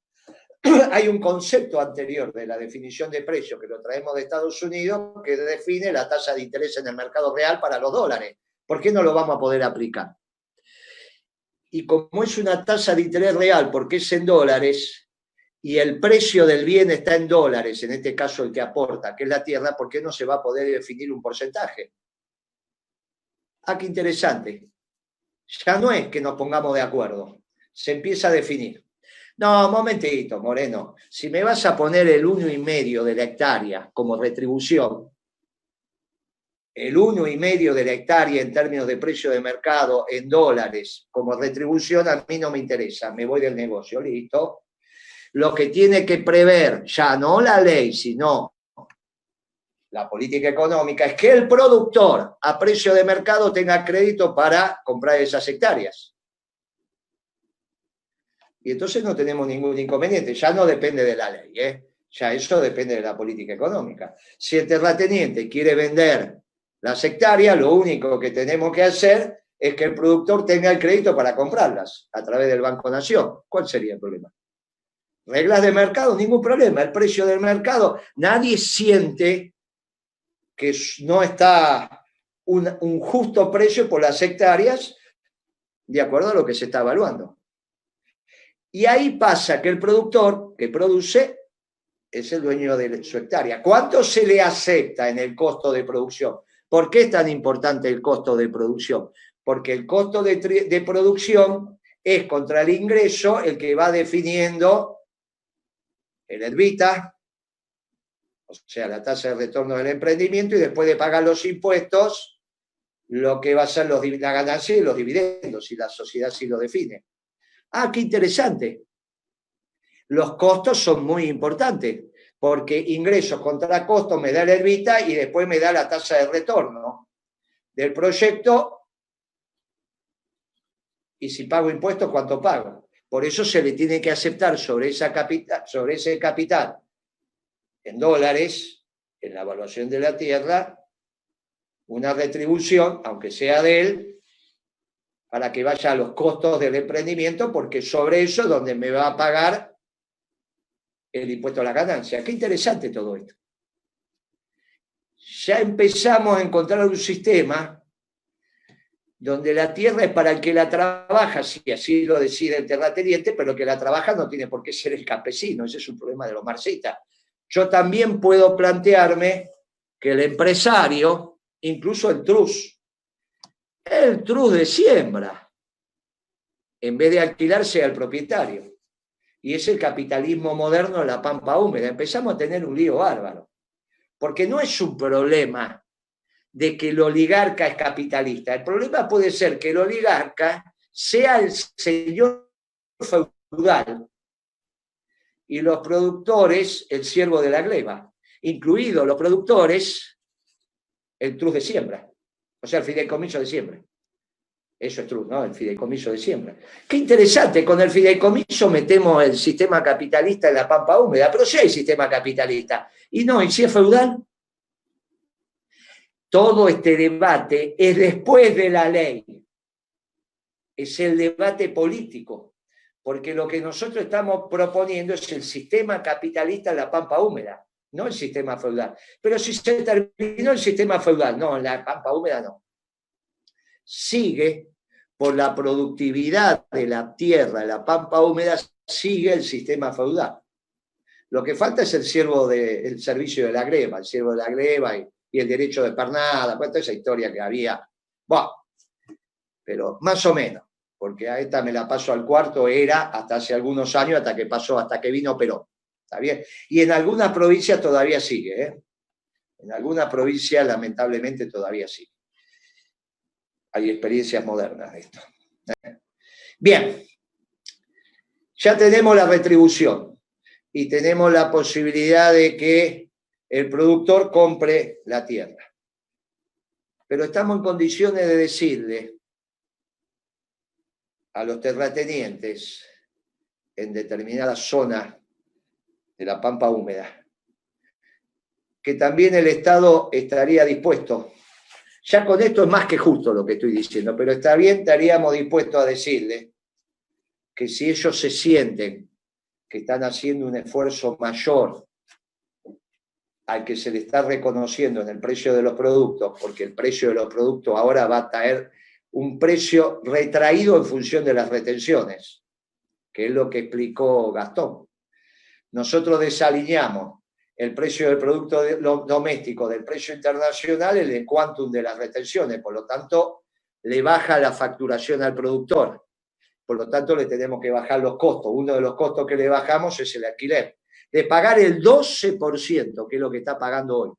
Speaker 6: Hay un concepto anterior de la definición de precio que lo traemos de Estados Unidos que define la tasa de interés en el mercado real para los dólares. ¿Por qué no lo vamos a poder aplicar? Y como es una tasa de interés real porque es en dólares y el precio del bien está en dólares, en este caso el que aporta, que es la tierra, ¿por qué no se va a poder definir un porcentaje? Qué interesante. Ya no es que nos pongamos de acuerdo, se empieza a definir. No, un momentito, Moreno. Si me vas a poner el 1,5 de la hectárea como retribución, el 1,5 de la hectárea en términos de precio de mercado en dólares como retribución, a mí no me interesa, me voy del negocio, listo. Lo que tiene que prever, ya no la ley, sino la política económica, es que el productor a precio de mercado tenga crédito para comprar esas hectáreas. Y entonces no tenemos ningún inconveniente, ya no depende de la ley, ya eso depende de la política económica. Si el terrateniente quiere vender las hectáreas, lo único que tenemos que hacer es que el productor tenga el crédito para comprarlas a través del Banco Nación. ¿Cuál sería el problema? Reglas de mercado, ningún problema. El precio del mercado, nadie siente que no está un justo precio por las hectáreas de acuerdo a lo que se está evaluando. Y ahí pasa que el productor que produce es el dueño de su hectárea. ¿Cuánto se le acepta en el costo de producción? ¿Por qué es tan importante el costo de producción? Porque el costo de producción es contra el ingreso el que va definiendo el EBITA, o sea, la tasa de retorno del emprendimiento, y después de pagar los impuestos, lo que va a ser la ganancia y los dividendos, si la sociedad sí lo define. Qué interesante. Los costos son muy importantes, porque ingresos contra costos me da el EBITA y después me da la tasa de retorno del proyecto, y si pago impuestos, ¿cuánto pago? Por eso se le tiene que aceptar sobre ese capital en dólares, en la evaluación de la tierra, una retribución, aunque sea de él, para que vaya a los costos del emprendimiento, porque sobre eso es donde me va a pagar el impuesto a la ganancia. Qué interesante todo esto. Ya empezamos a encontrar un sistema donde la tierra es para el que la trabaja, si así lo decide el terrateniente, pero el que la trabaja no tiene por qué ser el campesino. Ese es un problema de los marxistas. Yo también puedo plantearme que el empresario, incluso el trus de siembra, en vez de alquilarse al propietario. Y es el capitalismo moderno de la pampa húmeda. Empezamos a tener un lío bárbaro. Porque no es un problema de que el oligarca es capitalista. El problema puede ser que el oligarca sea el señor feudal y los productores el siervo de la gleba, incluidos los productores el trust de siembra, o sea, el fideicomiso de siembra. Eso es trust, ¿no? El fideicomiso de siembra. Qué interesante, con el fideicomiso metemos el sistema capitalista en la pampa húmeda, pero sí hay sistema capitalista. Y no, ¿y si es feudal? Todo este debate es después de la ley. Es el debate político. Porque lo que nosotros estamos proponiendo es el sistema capitalista en la pampa húmeda, no el sistema feudal. Pero si se terminó el sistema feudal, no, en la pampa húmeda no. Sigue, por la productividad de la tierra, la pampa húmeda, sigue el sistema feudal. Lo que falta es el servicio de la gleba, el siervo de la gleba y el derecho de pernada, pues toda esa historia que había. Bueno, pero más o menos, porque a esta me la paso al cuarto, era hasta hace algunos años, hasta que vino Perón. ¿Está bien? Y en algunas provincias todavía sigue, ¿eh? En algunas provincias, lamentablemente, todavía sigue. Hay experiencias modernas de esto. Bien, ya tenemos la retribución y tenemos la posibilidad de que el productor compre la tierra. Pero estamos en condiciones de decirle a los terratenientes en determinadas zonas de la pampa húmeda que también el Estado estaría dispuesto. Ya con esto es más que justo lo que estoy diciendo, pero estaríamos dispuestos a decirle que si ellos se sienten que están haciendo un esfuerzo mayor al que se le está reconociendo en el precio de los productos, porque el precio de los productos ahora va a traer un precio retraído en función de las retenciones, que es lo que explicó Gastón. Nosotros desalineamos el precio del producto doméstico del precio internacional, el quantum de las retenciones, por lo tanto, le baja la facturación al productor. Por lo tanto, le tenemos que bajar los costos. Uno de los costos que le bajamos es el alquiler. De pagar el 12%, que es lo que está pagando hoy.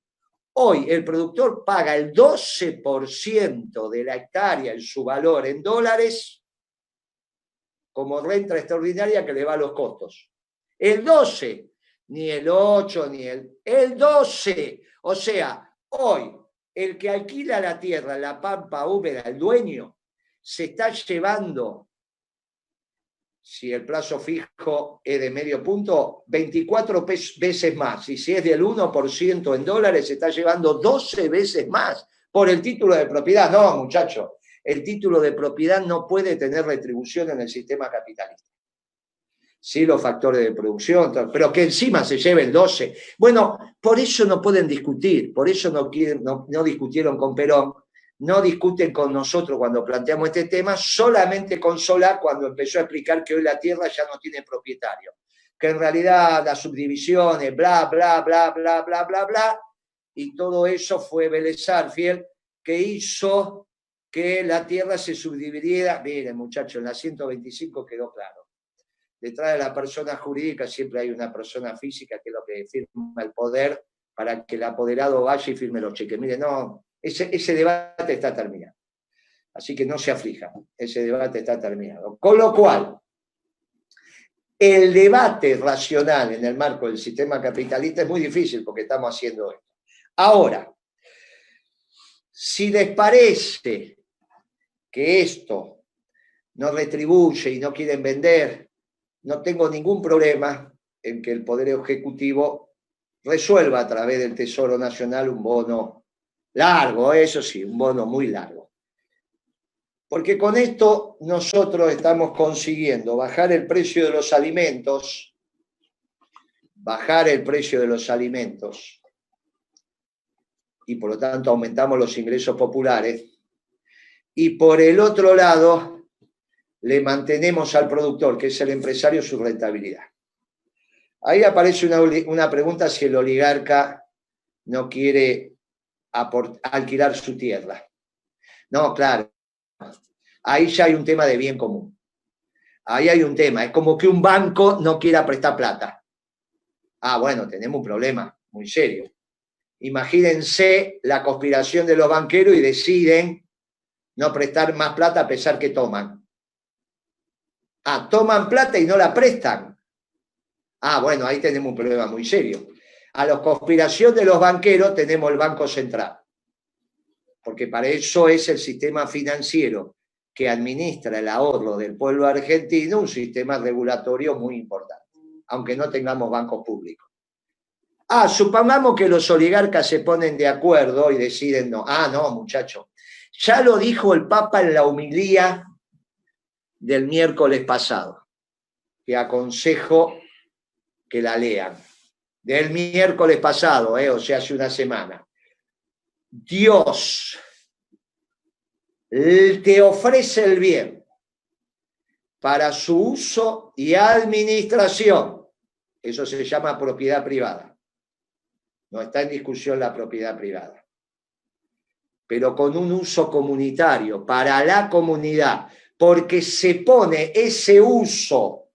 Speaker 6: Hoy el productor paga el 12% de la hectárea en su valor en dólares como renta extraordinaria que le va a los costos. El 12%. Ni el 8, ni el 12. O sea, hoy el que alquila la tierra en la pampa húmeda, el dueño, se está llevando, si el plazo fijo es de medio punto, 24 veces más. Y si es del 1% en dólares, se está llevando 12 veces más por el título de propiedad. No, muchachos, el título de propiedad no puede tener retribución en el sistema capitalista. Sí, los factores de producción, pero que encima se lleve el 12. Bueno, por eso no pueden discutir, por eso no discutieron con Perón, no discuten con nosotros cuando planteamos este tema, solamente con Solá cuando empezó a explicar que hoy la tierra ya no tiene propietario, que en realidad las subdivisiones, bla, bla, bla, bla, bla, bla, bla, y todo eso fue Vélez Sarsfield que hizo que la tierra se subdividiera. Miren, muchachos, en la 125 quedó claro. Detrás de la persona jurídica siempre hay una persona física que es lo que firma el poder para que el apoderado vaya y firme los cheques. Miren, no, ese debate está terminado. Así que no se aflijan, ese debate está terminado. Con lo cual, el debate racional en el marco del sistema capitalista es muy difícil porque estamos haciendo esto. Ahora, si les parece que esto no retribuye y no quieren vender, no tengo ningún problema en que el Poder Ejecutivo resuelva a través del Tesoro Nacional un bono largo, eso sí, un bono muy largo. Porque con esto nosotros estamos consiguiendo bajar el precio de los alimentos, y por lo tanto aumentamos los ingresos populares, y por el otro lado le mantenemos al productor, que es el empresario, su rentabilidad. Ahí aparece una pregunta si el oligarca no quiere alquilar su tierra. No, claro. Ahí ya hay un tema de bien común. Ahí hay un tema. Es como que un banco no quiera prestar plata. Ah, bueno, tenemos un problema muy serio. Imagínense la conspiración de los banqueros y deciden no prestar más plata a pesar que toman. Ah, toman plata y no la prestan. Ah, bueno, ahí tenemos un problema muy serio. A la conspiración de los banqueros tenemos el Banco Central, porque para eso es el sistema financiero que administra el ahorro del pueblo argentino, un sistema regulatorio muy importante, aunque no tengamos bancos públicos. Ah, supongamos que los oligarcas se ponen de acuerdo y deciden no. Ah, no, muchachos. Ya lo dijo el Papa en la homilía del miércoles pasado, que aconsejo que la lean. Del miércoles pasado, o sea, hace una semana. Dios te ofrece el bien para su uso y administración. Eso se llama propiedad privada. No está en discusión la propiedad privada. Pero con un uso comunitario, para la comunidad, porque se pone ese uso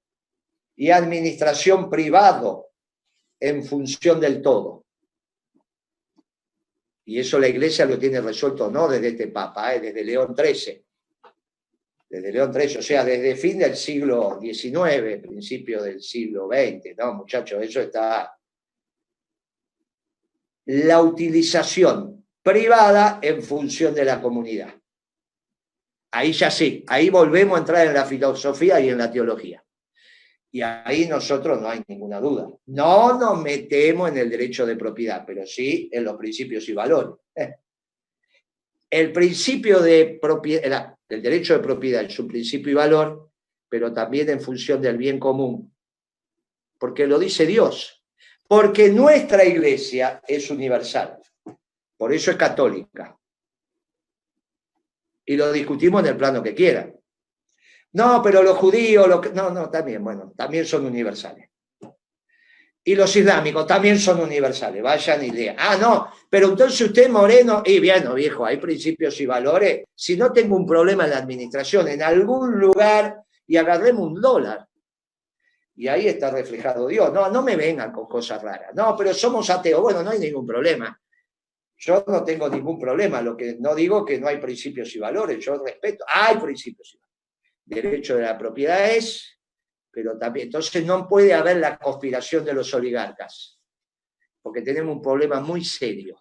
Speaker 6: y administración privado en función del todo. Y eso la Iglesia lo tiene resuelto no desde este Papa, desde León XIII. Desde León XIII, o sea, desde fin del siglo XIX, principio del siglo XX. No, muchachos, eso está... La utilización privada en función de la comunidad. Ahí ya sí, ahí volvemos a entrar en la filosofía y en la teología. Y ahí nosotros no hay ninguna duda. No nos metemos en el derecho de propiedad, pero sí en los principios y valores. El principio de propiedad, el derecho de propiedad es un principio y valor, pero también en función del bien común. Porque lo dice Dios. Porque nuestra iglesia es universal. Por eso es católica. Y lo discutimos en el plano que quieran. No, pero los judíos, no, también, bueno, también son universales. Y los islámicos también son universales, vayan y lean. Ah, no, pero entonces usted moreno, y bien, no, viejo, hay principios y valores. Si no tengo un problema en la administración, en algún lugar, y agarremos un dólar. Y ahí está reflejado Dios. No, no me vengan con cosas raras. No, pero somos ateos. Bueno, no hay ningún problema. Yo no tengo ningún problema. Lo que no digo que no hay principios y valores. Yo respeto. Hay principios y valores. Derecho de la propiedad es, pero también. Entonces no puede haber la conspiración de los oligarcas. Porque tenemos un problema muy serio.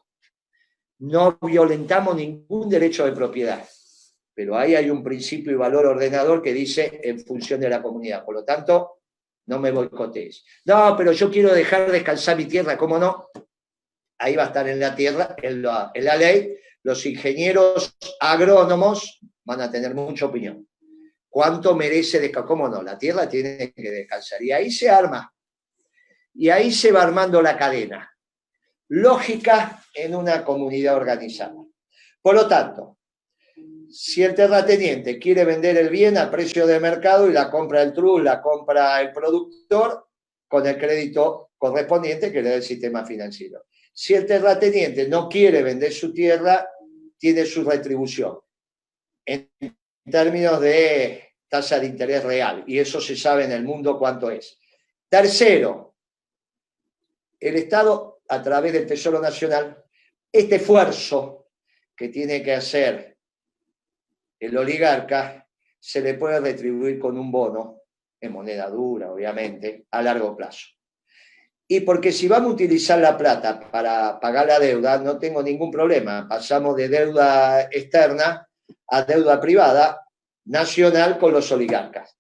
Speaker 6: No violentamos ningún derecho de propiedad. Pero ahí hay un principio y valor ordenador que dice en función de la comunidad. Por lo tanto, no me boicotees. No, pero yo quiero dejar descansar mi tierra, ¿cómo no? Ahí va a estar en la tierra, en la ley, los ingenieros agrónomos van a tener mucha opinión. ¿Cuánto merece descansar? ¿Cómo no? La tierra tiene que descansar. Y ahí se arma. Y ahí se va armando la cadena. Lógica en una comunidad organizada. Por lo tanto, si el terrateniente quiere vender el bien a precio de mercado y la compra el TRU, la compra el productor con el crédito correspondiente que le da el sistema financiero. Si el terrateniente no quiere vender su tierra, tiene su retribución en términos de tasa de interés real, y eso se sabe en el mundo cuánto es. Tercero, el Estado, a través del Tesoro Nacional, este esfuerzo que tiene que hacer el oligarca se le puede retribuir con un bono, en moneda dura, obviamente, a largo plazo. Y porque si vamos a utilizar la plata para pagar la deuda, no tengo ningún problema. Pasamos de deuda externa a deuda privada nacional con los oligarcas.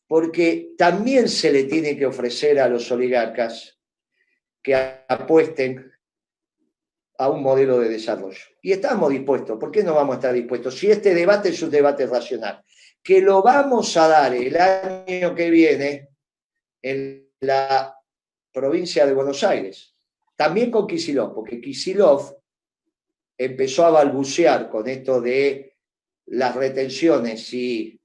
Speaker 6: Porque también se le tiene que ofrecer a los oligarcas que apuesten a un modelo de desarrollo. Y estamos dispuestos. ¿Por qué no vamos a estar dispuestos? Si este debate es un debate racional, que lo vamos a dar el año que viene en la provincia de Buenos Aires, también con Kicillof, porque Kicillof empezó a balbucear con esto de las retenciones y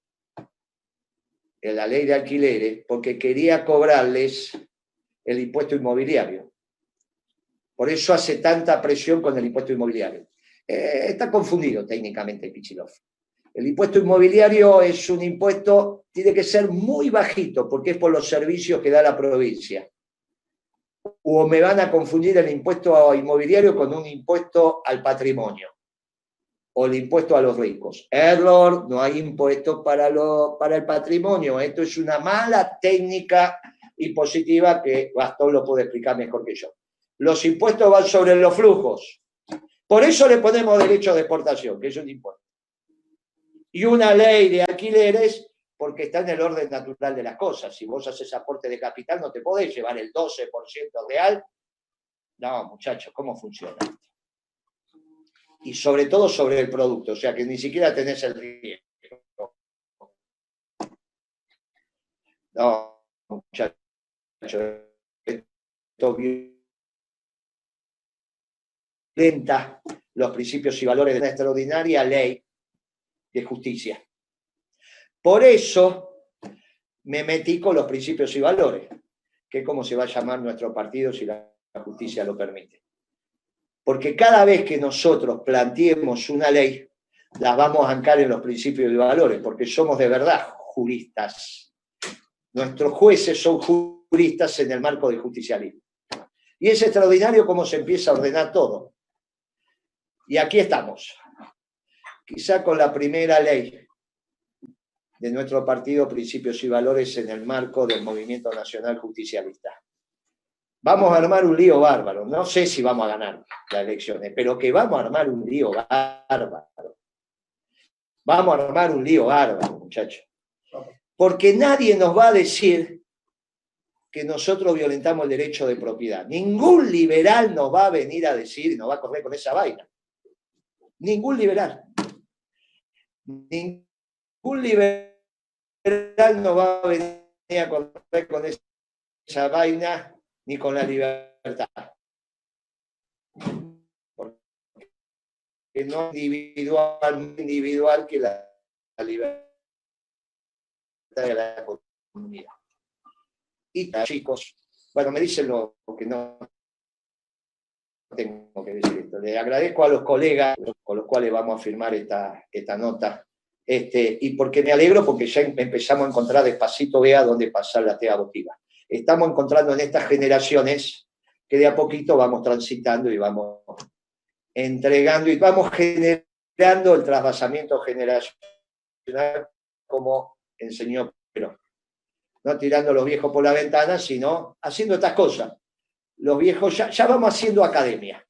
Speaker 6: en la ley de alquileres, porque quería cobrarles el impuesto inmobiliario. Por eso hace tanta presión con el impuesto inmobiliario. Está confundido técnicamente Kicillof. El impuesto inmobiliario es un impuesto, tiene que ser muy bajito, porque es por los servicios que da la provincia. o me van a confundir el impuesto inmobiliario con un impuesto al patrimonio o el impuesto a los ricos. Error, no hay impuesto para el patrimonio. Esto es una mala técnica impositiva que Gastón lo puede explicar mejor que yo. Los impuestos van sobre los flujos. Por eso le ponemos derecho de exportación, que es un impuesto. Y una ley de alquileres, porque está en el orden natural de las cosas. Si vos haces aporte de capital, no te podés llevar el 12% real. No, muchachos, ¿cómo funciona esto? Y sobre todo sobre el producto, o sea que ni siquiera tenés el riesgo. No, muchachos, esto violenta los principios y valores de una extraordinaria ley de justicia. Por eso me metí con los principios y valores, que es como se va a llamar nuestro partido si la justicia lo permite. Porque cada vez que nosotros planteemos una ley, la vamos a ancar en los principios y valores, porque somos de verdad juristas. Nuestros jueces son juristas en el marco del justicialismo. Y es extraordinario cómo se empieza a ordenar todo. Y aquí estamos. Quizá con la primera ley de nuestro partido, Principios y Valores, en el marco del Movimiento Nacional Justicialista. Vamos a armar un lío bárbaro. No sé si vamos a ganar las elecciones, pero que vamos a armar un lío bárbaro. Vamos a armar un lío bárbaro, muchachos. Porque nadie nos va a decir que nosotros violentamos el derecho de propiedad. Ningún liberal nos va a venir a decir, nos va a correr con esa vaina. Ningún liberal. Ningún liberal no va a venir a correr con esa vaina ni con la libertad. Porque no es individual que la libertad de la comunidad. Y chicos, bueno, me dicen lo que no tengo que decir esto. Le agradezco a los colegas con los cuales vamos a firmar esta nota. Y porque me alegro porque ya empezamos a encontrar despacito, vea dónde pasar la tea votiva. Estamos encontrando en estas generaciones que de a poquito vamos transitando y vamos entregando y vamos generando el trasvasamiento generacional como enseñó Perón. No tirando a los viejos por la ventana, sino haciendo estas cosas. Los viejos ya vamos haciendo academia.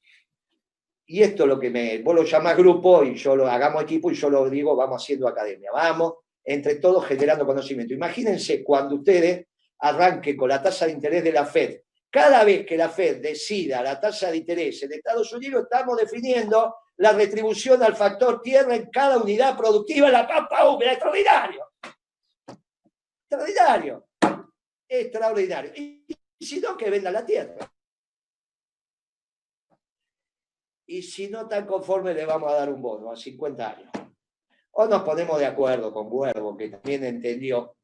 Speaker 6: Y esto es lo que vos lo llamás grupo y yo lo hagamos equipo y yo lo digo, vamos haciendo academia. Vamos, entre todos, generando conocimiento. Imagínense cuando ustedes arranquen con la tasa de interés de la FED. Cada vez que la FED decida la tasa de interés en Estados Unidos, estamos definiendo la retribución al factor tierra en cada unidad productiva en la pampa húmeda. ¡Extraordinario! Extraordinario. Extraordinario. Y si no, que venda la tierra. Y si no están conformes, le vamos a dar un bono a 50 años. O nos ponemos de acuerdo con Huergo, que también entendió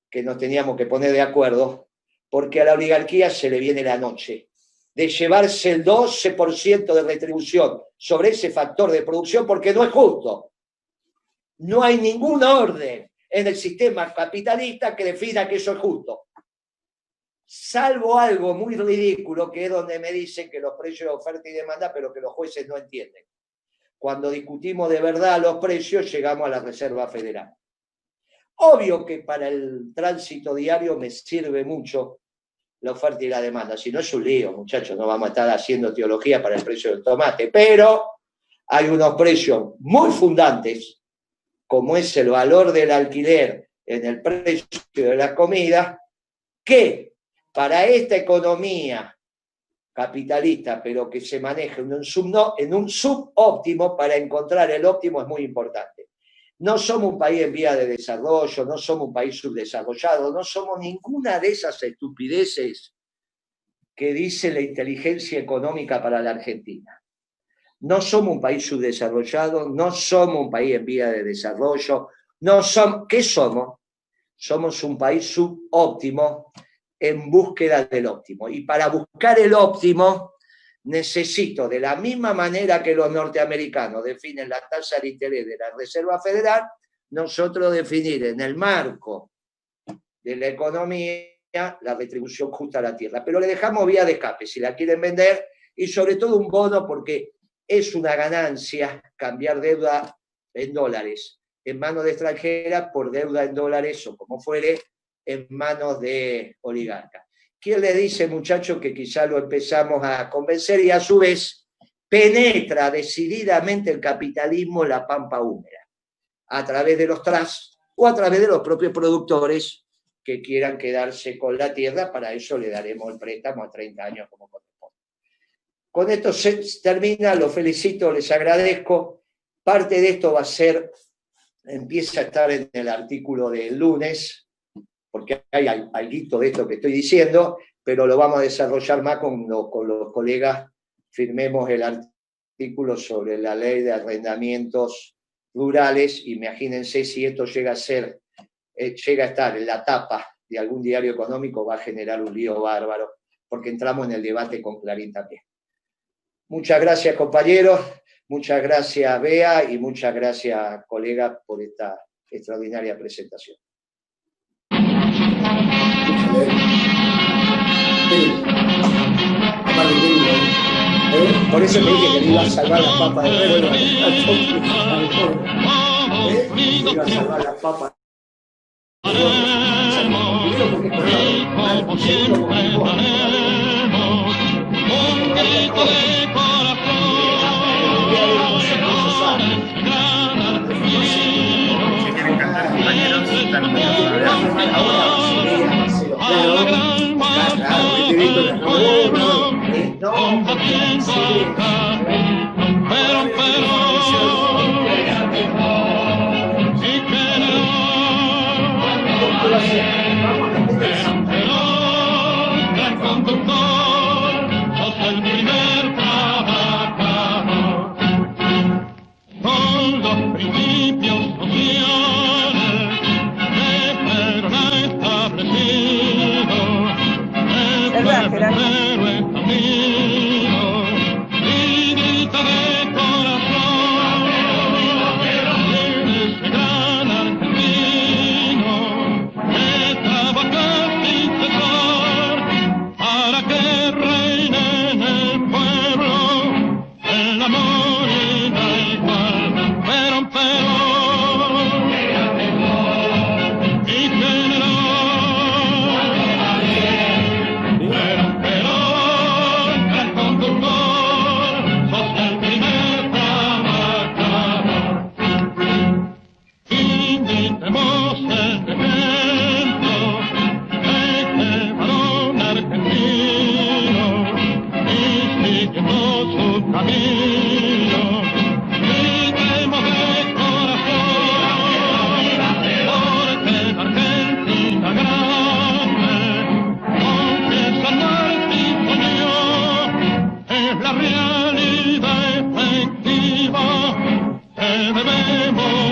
Speaker 6: que nos teníamos que poner de acuerdo, porque a la oligarquía se le viene la noche de llevarse el 12% de retribución sobre ese factor de producción, porque no es justo. No hay ningún orden en el sistema capitalista que defina que eso es justo. Salvo algo muy ridículo, que es donde me dicen que los precios de oferta y demanda, pero que los jueces no entienden. Cuando discutimos de verdad los precios, llegamos a la Reserva Federal. Obvio que para el tránsito diario me sirve mucho la oferta y la demanda. Si no es un lío, muchachos, no vamos a estar haciendo teología para el precio del tomate, pero hay unos precios muy fundantes, como es el valor del alquiler en el precio de la comida, que para esta economía capitalista, pero que se maneja en un subóptimo, para encontrar el óptimo es muy importante. No somos un país en vía de desarrollo, no somos un país subdesarrollado, no somos ninguna de esas estupideces que dice la inteligencia económica para la Argentina. No somos un país subdesarrollado, no somos un país en vía de desarrollo, ¿qué somos? Somos un país subóptimo en búsqueda del óptimo. Y para buscar el óptimo necesito, de la misma manera que los norteamericanos definen la tasa de interés de la Reserva Federal, nosotros definir en el marco de la economía la retribución justa a la tierra. Pero le dejamos vía de escape, si la quieren vender, y sobre todo un bono, porque es una ganancia cambiar deuda en dólares en manos de extranjeras por deuda en dólares o como fuere en manos de oligarcas. ¿Quién le dice, muchachos, que quizá lo empezamos a convencer y a su vez penetra decididamente el capitalismo en la pampa húmeda, a través de los trusts o a través de los propios productores que quieran quedarse con la tierra? Para eso le daremos el préstamo a 30 años como corresponde. Con esto se termina, los felicito, les agradezco. Parte de esto va a ser, empieza a estar en el artículo del lunes, porque hay algo de esto que estoy diciendo, pero lo vamos a desarrollar más con los colegas. Firmemos el artículo sobre la ley de arrendamientos rurales. Imagínense si esto llega a estar en la tapa de algún diario económico, va a generar un lío bárbaro, porque entramos en el debate con Clarín también. Muchas gracias, compañeros, muchas gracias, Bea, y muchas gracias, colega, por esta extraordinaria presentación. Por eso me dije que le iba a salvar las papas de Herrero. Iba a salvar las papas.
Speaker 4: Si quieren cantar, compañeros, están
Speaker 7: La realidad efectiva que debemos